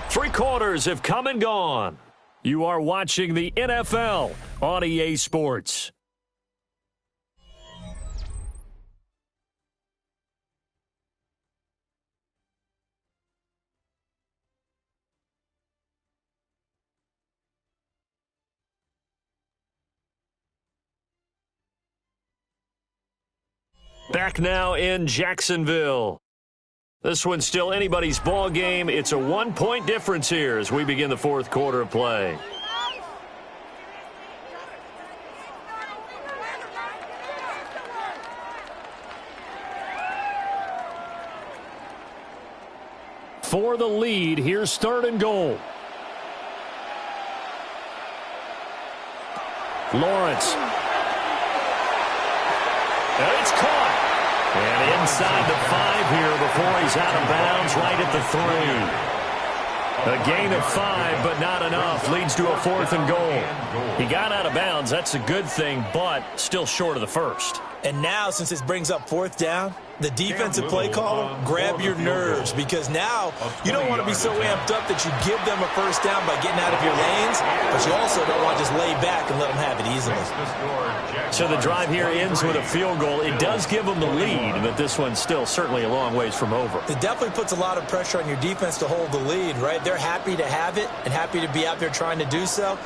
3 quarters have come and gone. You are watching the NFL on EA Sports. Back now in Jacksonville. This one's still anybody's ball game. It's a 1-point difference here as we begin the 4th quarter of play. For the lead, here's 3rd and goal. Lawrence. And it's caught. And inside the 5 here before he's out of bounds right at the 3. A gain of 5, but not enough. Leads to a 4th and goal. He got out of bounds. That's a good thing, but still short of the 1st. And now, since this brings up 4th down, the defensive play caller, grab your nerves, because now you don't want to be so amped up that you give them a first down by getting out of your lanes, but you also don't want to just lay back and let them have it easily. So the drive here ends with a field goal. It does give them the lead, but this one's still certainly a long ways from over. It definitely puts a lot of pressure on your defense to hold the lead, right? They're happy to have it and happy to be out there trying to do so.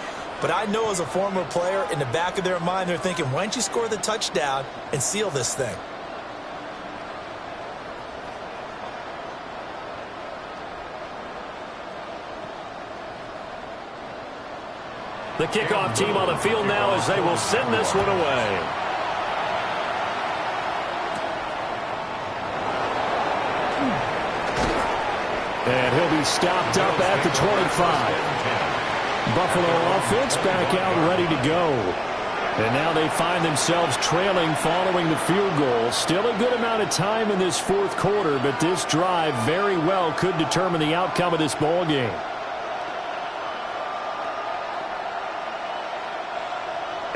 But I know as a former player, in the back of their mind, they're thinking, why don't you score the touchdown and seal this thing? The kickoff team on the field now as they will send this one away. And he'll be stopped up at the 25. Buffalo offense back out ready to go. And now they find themselves trailing following the field goal. Still a good amount of time in this 4th quarter, but this drive very well could determine the outcome of this ball game.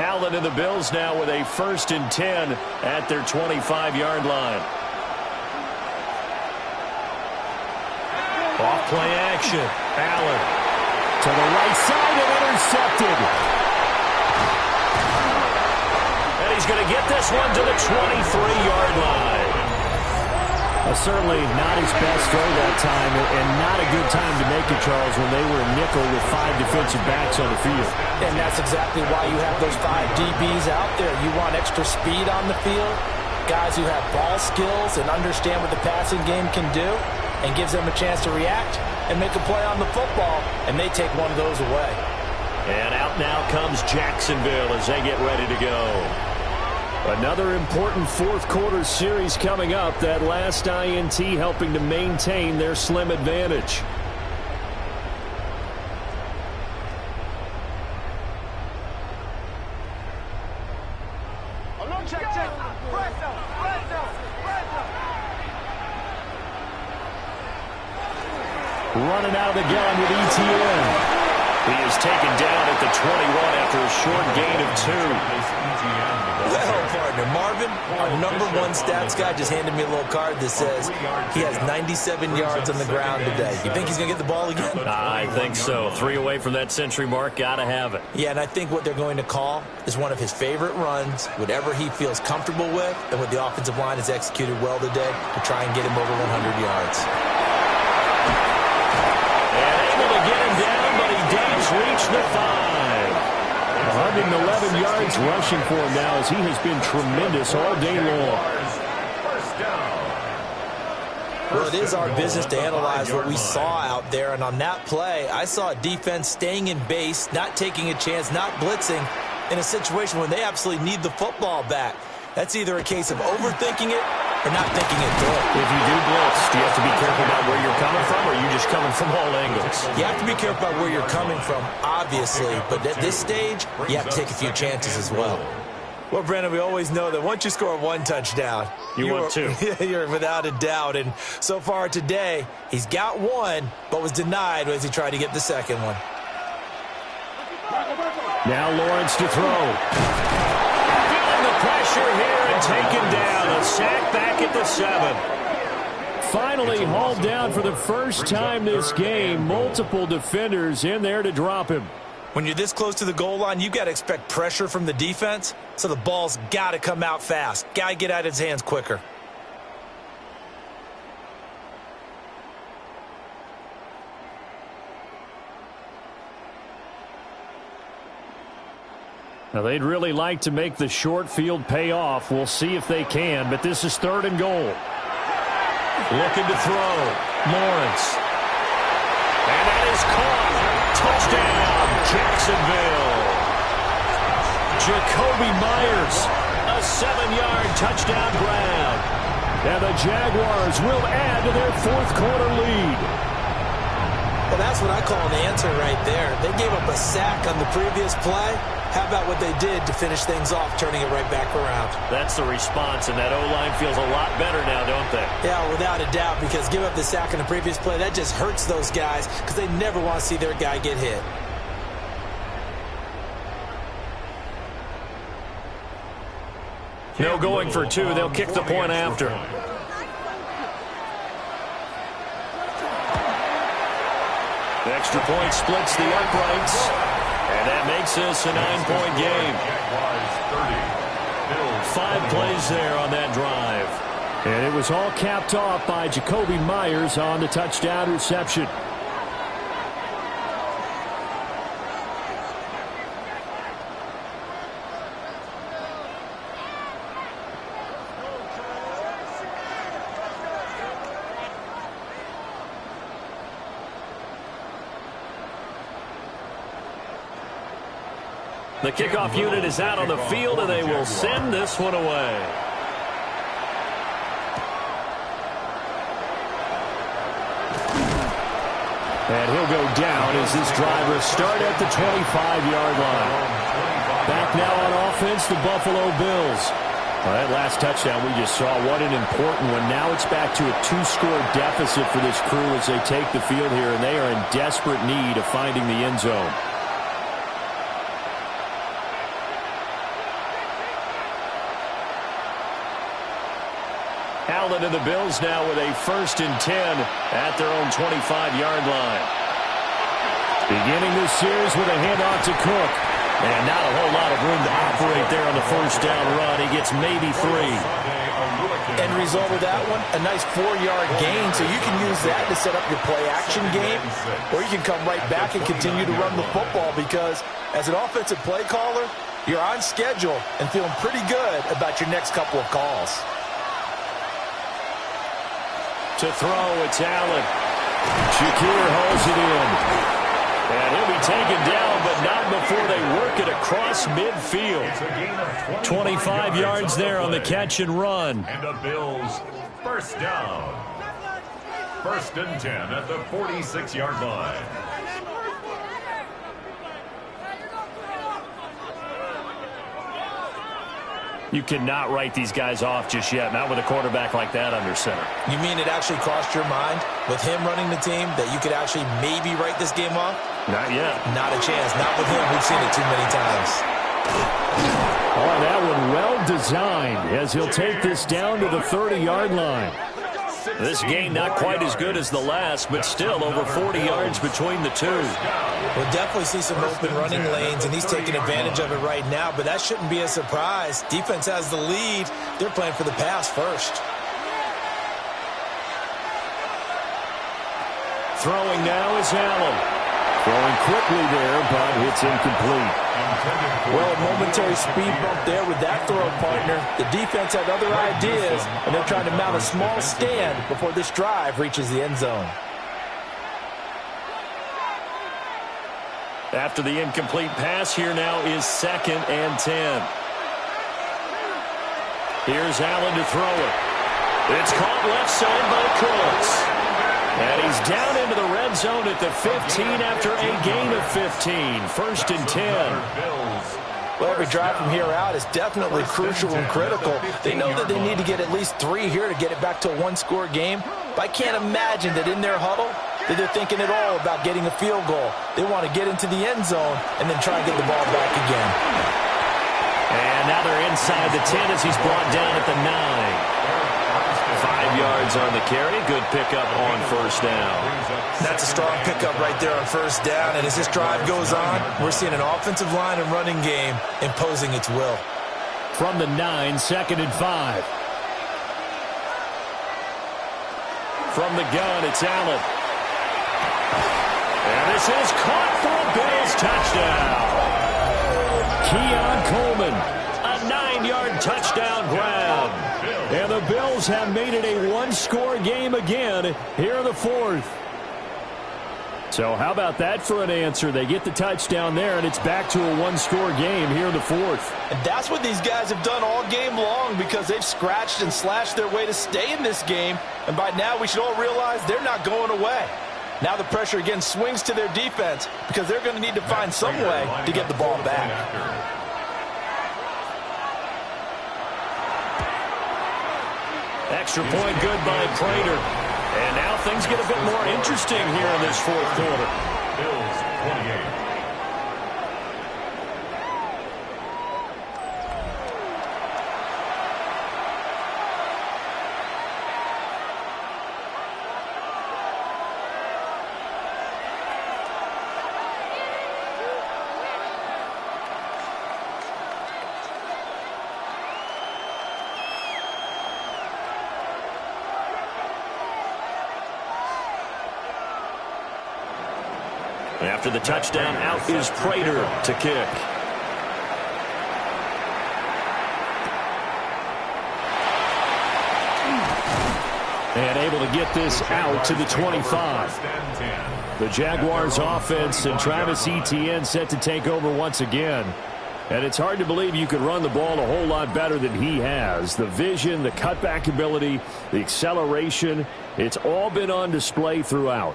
Allen and the Bills now with a 1st and 10 at their 25-yard line. Off play action. Allen to the right side and intercepted. And he's going to get this one to the 23-yard line. Certainly not his best throw that time, and not a good time to make it, Charles, when they were a nickel with 5 defensive backs on the field. And that's exactly why you have those 5 DBs out there. You want extra speed on the field, guys who have ball skills and understand what the passing game can do, and gives them a chance to react and make a play on the football, and they take one of those away. And out now comes Jacksonville as they get ready to go. Another important fourth-quarter series coming up. That last INT helping to maintain their slim advantage. Running out of the gun with ETN. He is taken down at the 21 after a short gain of 2. Well, partner, Marvin, our #1 stats guy, just handed me a little card that says he has 97 yards on the ground today. You think he's going to get the ball again? I think so. 3 away from that century mark. Got to have it. Yeah, and I think what they're going to call is one of his favorite runs, whatever he feels comfortable with, and what the offensive line has executed well today to try and get him over 100 yards. And able to get him down, but he does reach the 5. 111 yards rushing for him now as he has been tremendous all day long. Well, it is our business to analyze what we saw out there, and on that play, I saw a defense staying in base, not taking a chance, not blitzing in a situation when they absolutely need the football back. That's either a case of overthinking it or not thinking it through. If you do blitz, do you have to be careful about where you're coming from, or are you just coming from all angles? You have to be careful about where you're coming from, obviously, but at this stage, you have to take a few chances as well. Well, Brandon, we always know that once you score 1 touchdown, you want 2. You're without a doubt, and so far today, he's got 1, but was denied as he tried to get the second one. Now Lawrence to throw. Pressure here and taken down. A sack back at the 7. Finally hauled down for the first time this game. Multiple defenders in there to drop him. When you're this close to the goal line, you've got to expect pressure from the defense, so the ball's got to come out fast. Got to get out of his hands quicker. Now, they'd really like to make the short field pay off. We'll see if they can, but this is 3rd and goal. Looking to throw. Lawrence. And that is caught. Touchdown, Jacksonville. Jacoby Myers, a 7-yard touchdown grab. And the Jaguars will add to their fourth-quarter lead. Well, that's what I call an answer right there. They gave up a sack on the previous play. How about what they did to finish things off, turning it right back around? That's the response, and that O-line feels a lot better now, don't they? Yeah, without a doubt, because give up the sack on the previous play, that just hurts those guys because they never want to see their guy get hit. No going for 2. They'll kick the point after. The extra point splits the uprights. And that makes this a 9-point game. 5 plays there on that drive. And it was all capped off by Jacoby Myers on the touchdown reception. The kickoff unit is out on the field, and they will send this one away. And he'll go down as this drive will start at the 25-yard line. Back now on offense, the Buffalo Bills. Well, that last touchdown we just saw, what an important one. Now it's back to a 2-score deficit for this crew as they take the field here, and they are in desperate need of finding the end zone. Allen and the Bills now with a 1st and 10 at their own 25-yard line. Beginning this series with a handoff to Cook. And not a whole lot of room to operate there on the first down run. He gets maybe 3. End result of that one, a nice 4-yard gain. So you can use that to set up your play-action game, or you can come right back and continue to run the football because as an offensive play caller, you're on schedule and feeling pretty good about your next couple of calls. To throw, it's Allen. Shakir hauls it in. And he'll be taken down, but not before they work it across. across midfield. 25 yards there on the catch and run. And the Bills first down. 1st and 10 at the 46-yard line. You cannot write these guys off just yet, not with a quarterback like that under center. You mean it actually crossed your mind with him running the team that you could actually maybe write this game off? Not yet. Not a chance. Not with him. We've seen it too many times. Oh, that one well designed as he'll take this down to the 30-yard line. This game not quite as good as the last, but still over 40 yards between the two. We'll definitely see some open running lanes, and he's taking advantage of it right now, but that shouldn't be a surprise. Defense has the lead. They're playing for the pass first. Throwing now is Allen. Throwing quickly there, but it's incomplete. Well, a momentary speed bump there with that throw, partner. The defense had other ideas, and they're trying to mount a small stand before this drive reaches the end zone. After the incomplete pass, here now is 2nd and 10. Here's Allen to throw it. It's caught left side by Cooks. And he's down into the red zone at the 15 after a gain of 15. 1st and 10. Well, every drive from here out is definitely crucial and critical. They know that they need to get at least 3 here to get it back to a one-score game. But I can't imagine that in their huddle that they're thinking at all about getting a field goal. They want to get into the end zone and then try and get the ball back again. And now they're inside the 10 as he's brought down at the 9. 5 yards on the carry. Good pickup on 1st down. That's a strong pickup right there on 1st down. And as this drive goes on, we're seeing an offensive line and running game imposing its will. From the 9, 2nd and 5. From the gun, it's Allen. And this is caught for a Bills touchdown. Keon Coleman, a 9-yard touchdown grab. And the Bills have made it a one-score game again here in the 4th. So how about that for an answer? They get the touchdown there, and it's back to a one-score game here in the 4th. And that's what these guys have done all game long because they've scratched and slashed their way to stay in this game. And by now we should all realize they're not going away. Now the pressure again swings to their defense because they're going to need to find some way to get the ball back. Extra point good by Prater. And now things get a bit more interesting here in this 4th quarter. Bills 28. After the touchdown, out is Prater to kick. And able to get this out to the 25. The Jaguars offense and Travis Etienne set to take over once again. And it's hard to believe you could run the ball a whole lot better than he has. The vision, the cutback ability, the acceleration, it's all been on display throughout.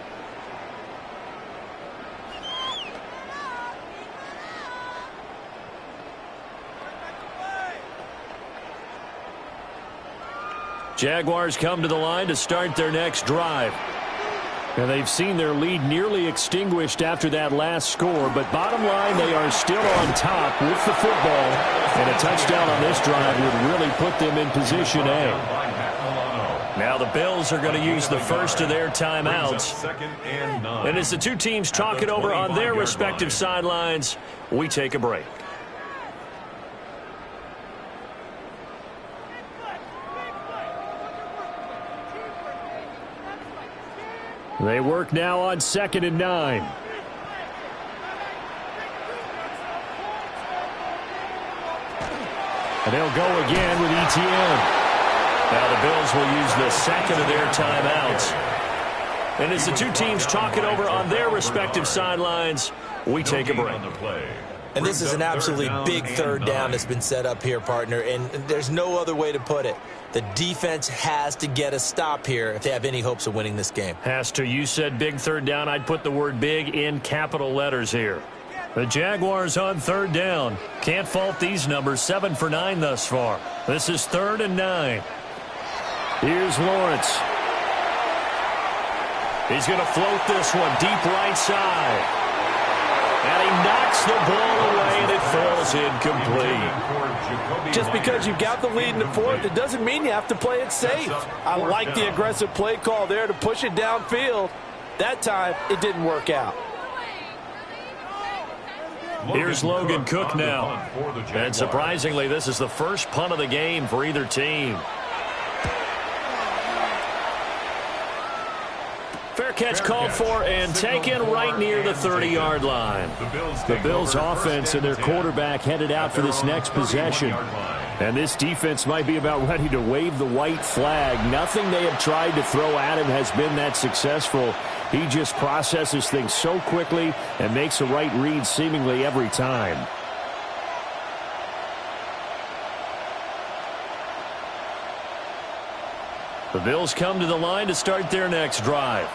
Jaguars come to the line to start their next drive. And they've seen their lead nearly extinguished after that last score, but bottom line, they are still on top with the football, and a touchdown on this drive would really put them in position A. Now the Bills are going to use the first of their timeouts. And as the two teams talk it over on their respective sidelines, we take a break. They work now on 2nd and 9. And they'll go again with Etienne. Now the Bills will use the second of their timeouts. And as the two teams talk it over on their respective sidelines, we take a break. And this is an absolutely big third down that's been set up here, partner, and there's no other way to put it. The defense has to get a stop here if they have any hopes of winning this game. Has to. You said big third down. I'd put the word big in capital letters here. The Jaguars on third down. Can't fault these numbers. 7 for 9 thus far. This is 3rd and 9. Here's Lawrence. He's going to float this one deep right side. And he knocks the ball away, and it falls incomplete. Just because you've got the lead in the fourth, it doesn't mean you have to play it safe. I like the aggressive play call there to push it downfield. That time, it didn't work out. Here's Logan Cook now. And surprisingly, this is the first punt of the game for either team. Fair catch called for and taken right near the 30-yard line. The Bills offense and their quarterback headed out for this next possession. And this defense might be about ready to wave the white flag. Nothing they have tried to throw at him has been that successful. He just processes things so quickly and makes the right read seemingly every time. The Bills come to the line to start their next drive.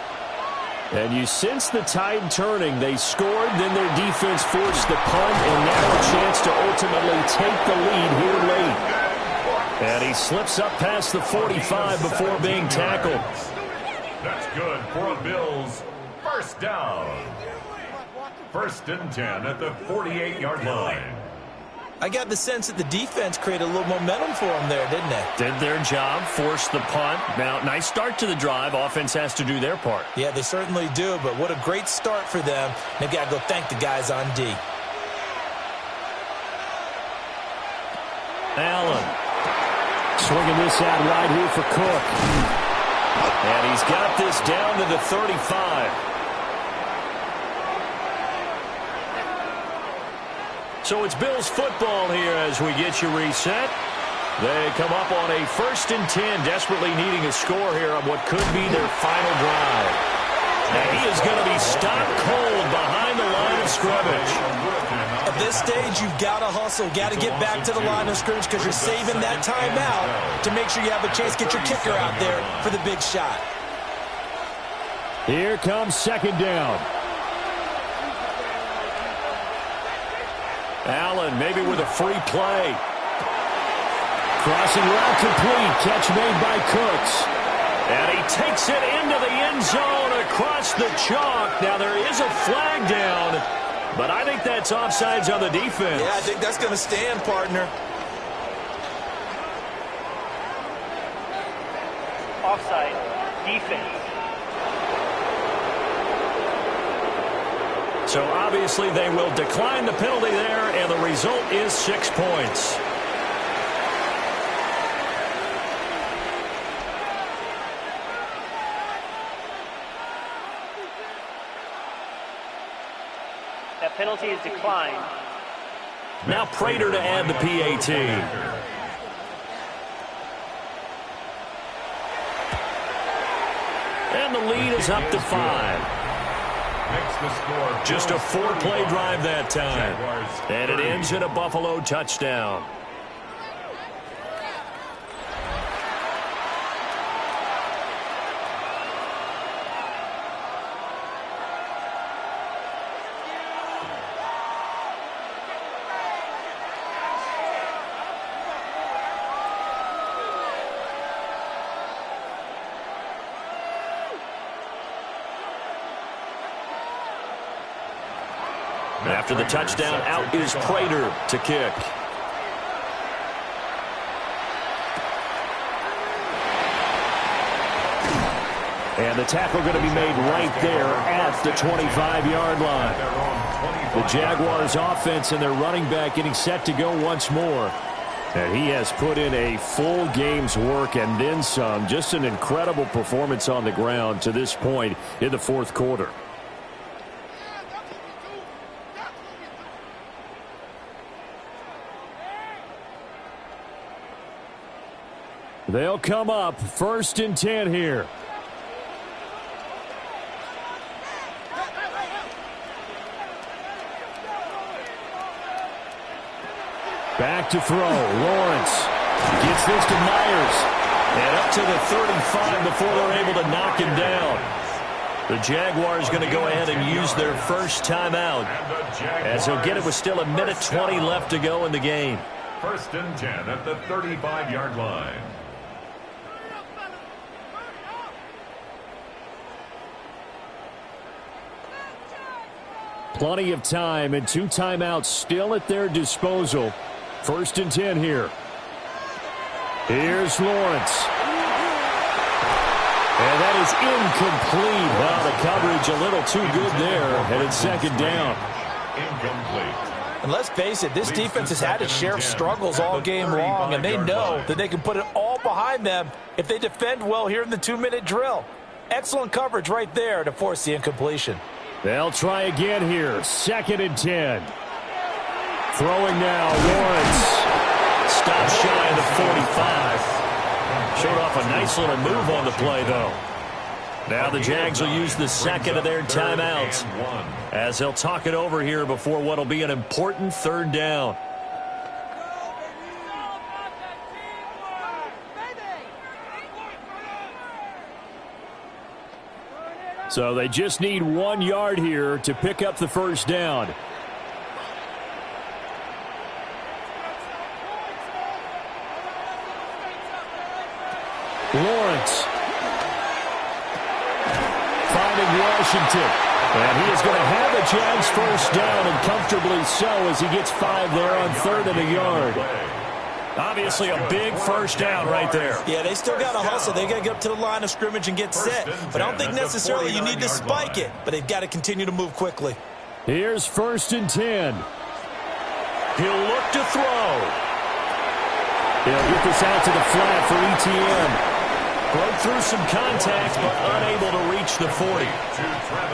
And you sense the tide turning. They scored, then their defense forced the punt, and now a chance to ultimately take the lead here late. And he slips up past the 45 before being tackled. That's good for a Bills first down. 1st and 10 at the 48-yard line. I got the sense that the defense created a little momentum for them there, didn't they? Did their job, forced the punt. Now, nice start to the drive. Offense has to do their part. Yeah, they certainly do, but what a great start for them. They've got to go thank the guys on D. Allen swinging this out right here for Cook. And he's got this down to the 35. So it's Bills football here as we get you reset. They come up on a 1st and 10, desperately needing a score here on what could be their final drive. And he is going to be stopped cold behind the line of scrimmage. At this stage, you've got to hustle, got to get back to the line of scrimmage because you're saving that timeout to make sure you have a chance to get your kicker out there for the big shot. Here comes 2nd down. Allen maybe with a free play. Crossing route complete. Catch made by Cooks. And he takes it into the end zone across the chalk. Now there is a flag down, but I think that's offsides on the defense. Yeah, I think that's going to stand, partner. Offside, defense. So obviously they will decline the penalty there, and the result is 6 points. That penalty is declined. Now Prater to add the PAT. And the lead is up to 5. Just a 4-play drive that time. And it ends in a Buffalo touchdown. After the touchdown, out is Prater to kick. And the tackle going to be made right there at the 25-yard line. The Jaguars offense and their running back getting set to go once more. And he has put in a full game's work and then some. Just an incredible performance on the ground to this point in the 4th quarter. They'll come up 1st and 10 here. Back to throw. Lawrence gets this to Myers. And up to the 35 before they're able to knock him down. The Jaguars going to go ahead and use their first timeout, as they'll get it with still 1:20 left to go in the game. 1st and 10 at the 35-yard line. Plenty of time and 2 timeouts still at their disposal. 1st and 10 here. Here's Lawrence. And that is incomplete. Wow, the coverage a little too good there. And it's 2nd down. Incomplete. And let's face it, this defense has had its share of struggles all game long, and they know that they can put it all behind them if they defend well here in the 2-minute drill. Excellent coverage right there to force the incompletion. They'll try again here. 2nd and 10. Throwing now, Lawrence. Stop shy of the 45. Showed off a nice little move on the play, though. Now the Jags will use the 2nd of their timeouts, as they'll talk it over here before what will be an important 3rd down. So they just need 1 yard here to pick up the 1st down. Lawrence finding Washington. And he is going to have the Jags 1st down, and comfortably so, as he gets 5 there on 3rd and a yard. Obviously a big 1st down right there. Yeah, they still got to hustle. They got to get up to the line of scrimmage and get set. But I don't think necessarily you need to spike it, but they've got to continue to move quickly. Here's 1st and 10. He'll look to throw. He'll get this out to the flat for ETN. Broke through some contact, but unable to reach the 40.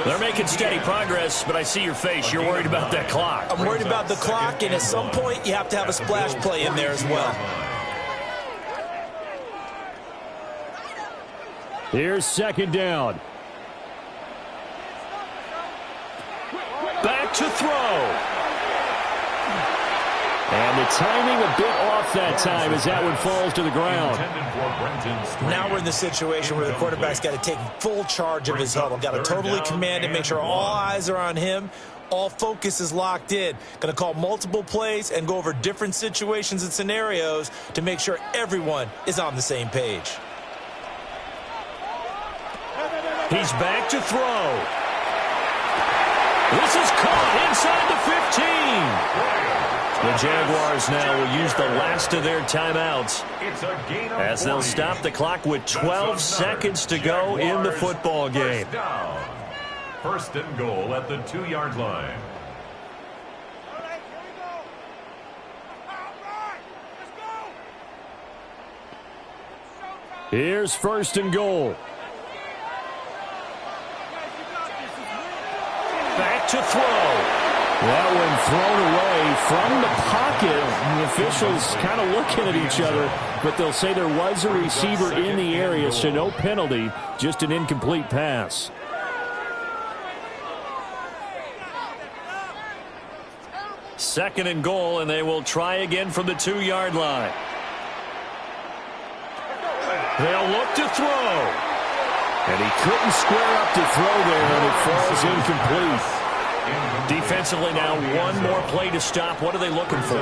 They're making steady progress, but I see your face. You're worried about that clock. I'm worried about the clock, and at some point, you have to have a splash play in there as well. Here's 2nd down. Back to throw. And the timing a bit off that time as that one falls to the ground. Now we're in the situation where the quarterback's got to take full charge of his huddle. Got to totally command it, make sure all eyes are on him. All focus is locked in. Going to call multiple plays and go over different situations and scenarios to make sure everyone is on the same page. He's back to throw. This is caught inside the 15. The Jaguars now will use the last of their timeouts, as they'll stop the clock with 12 seconds to go in the football game. 1st and goal at the 2-yard line. Here's 1st and goal. Back to throw. That one thrown away from the pocket. The officials kind of looking at each other, but they'll say there was a receiver in the area, so no penalty, just an incomplete pass. Second and goal, and they will try again from the 2-yard line. They'll look to throw. And he couldn't square up to throw there, and it falls incomplete. Defensively now, one more play to stop. What are they looking for?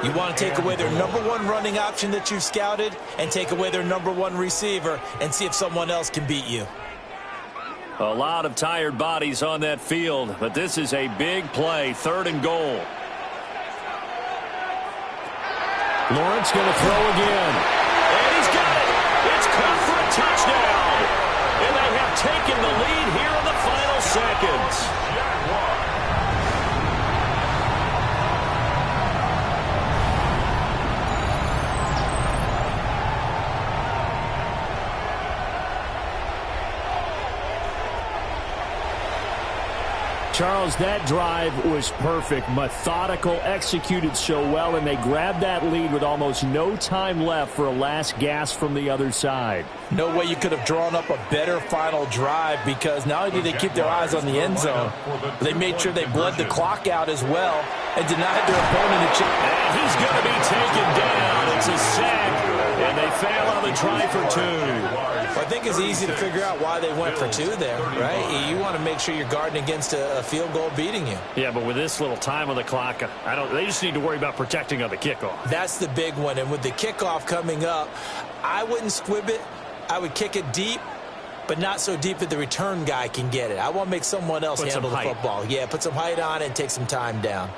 You want to take away their #1 running option that you've scouted and take away their #1 receiver and see if someone else can beat you. A lot of tired bodies on that field, but this is a big play. 3rd and goal. Lawrence going to throw again. And he's got it. It's caught for a touchdown. And they have taken the lead here in the final seconds. Charles, that drive was perfect, methodical, executed so well, and they grabbed that lead with almost no time left for a last gasp from the other side. No way you could have drawn up a better final drive, because not only did they keep their eyes on the end zone, they made sure they bled the clock out as well and denied their opponent a chance. And he's going to be taken down. It's a sack, and they fail on the try for 2. I think it's easy to figure out why they went for 2 there, right? You want to make sure you're guarding against a field goal beating you. Yeah, but with this little time on the clock, they just need to worry about protecting on the kickoff. That's the big one, and with the kickoff coming up, I wouldn't squib it. I would kick it deep, but not so deep that the return guy can get it. I want to make someone else handle the football. Yeah, put some height on it and take some time down.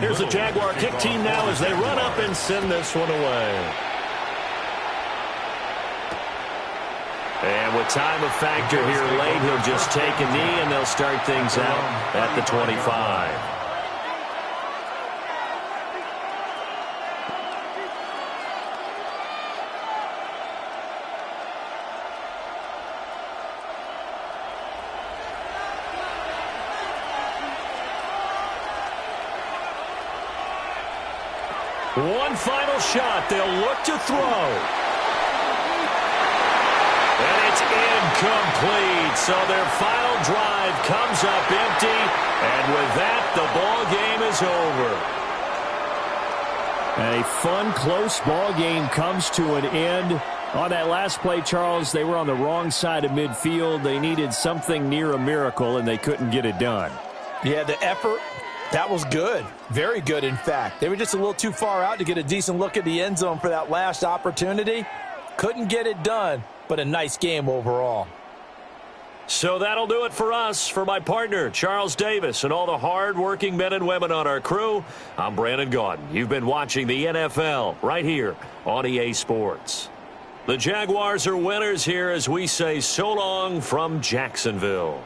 Here's the Jaguar kick team now as they run up and send this one away. And with time a factor here late, he'll just take a knee and they'll start things out at the 25. One final shot. They'll look to throw. And it's incomplete. So their final drive comes up empty. And with that, the ball game is over. And a fun, close ball game comes to an end. On that last play, Charles, they were on the wrong side of midfield. They needed something near a miracle, and they couldn't get it done. Yeah, the effort, that was good. Very good, in fact. They were just a little too far out to get a decent look at the end zone for that last opportunity. Couldn't get it done, but a nice game overall. So that'll do it for us. For my partner, Charles Davis, and all the hard-working men and women on our crew, I'm Brandon Gaudin. You've been watching the NFL right here on EA Sports. The Jaguars are winners here as we say so long from Jacksonville.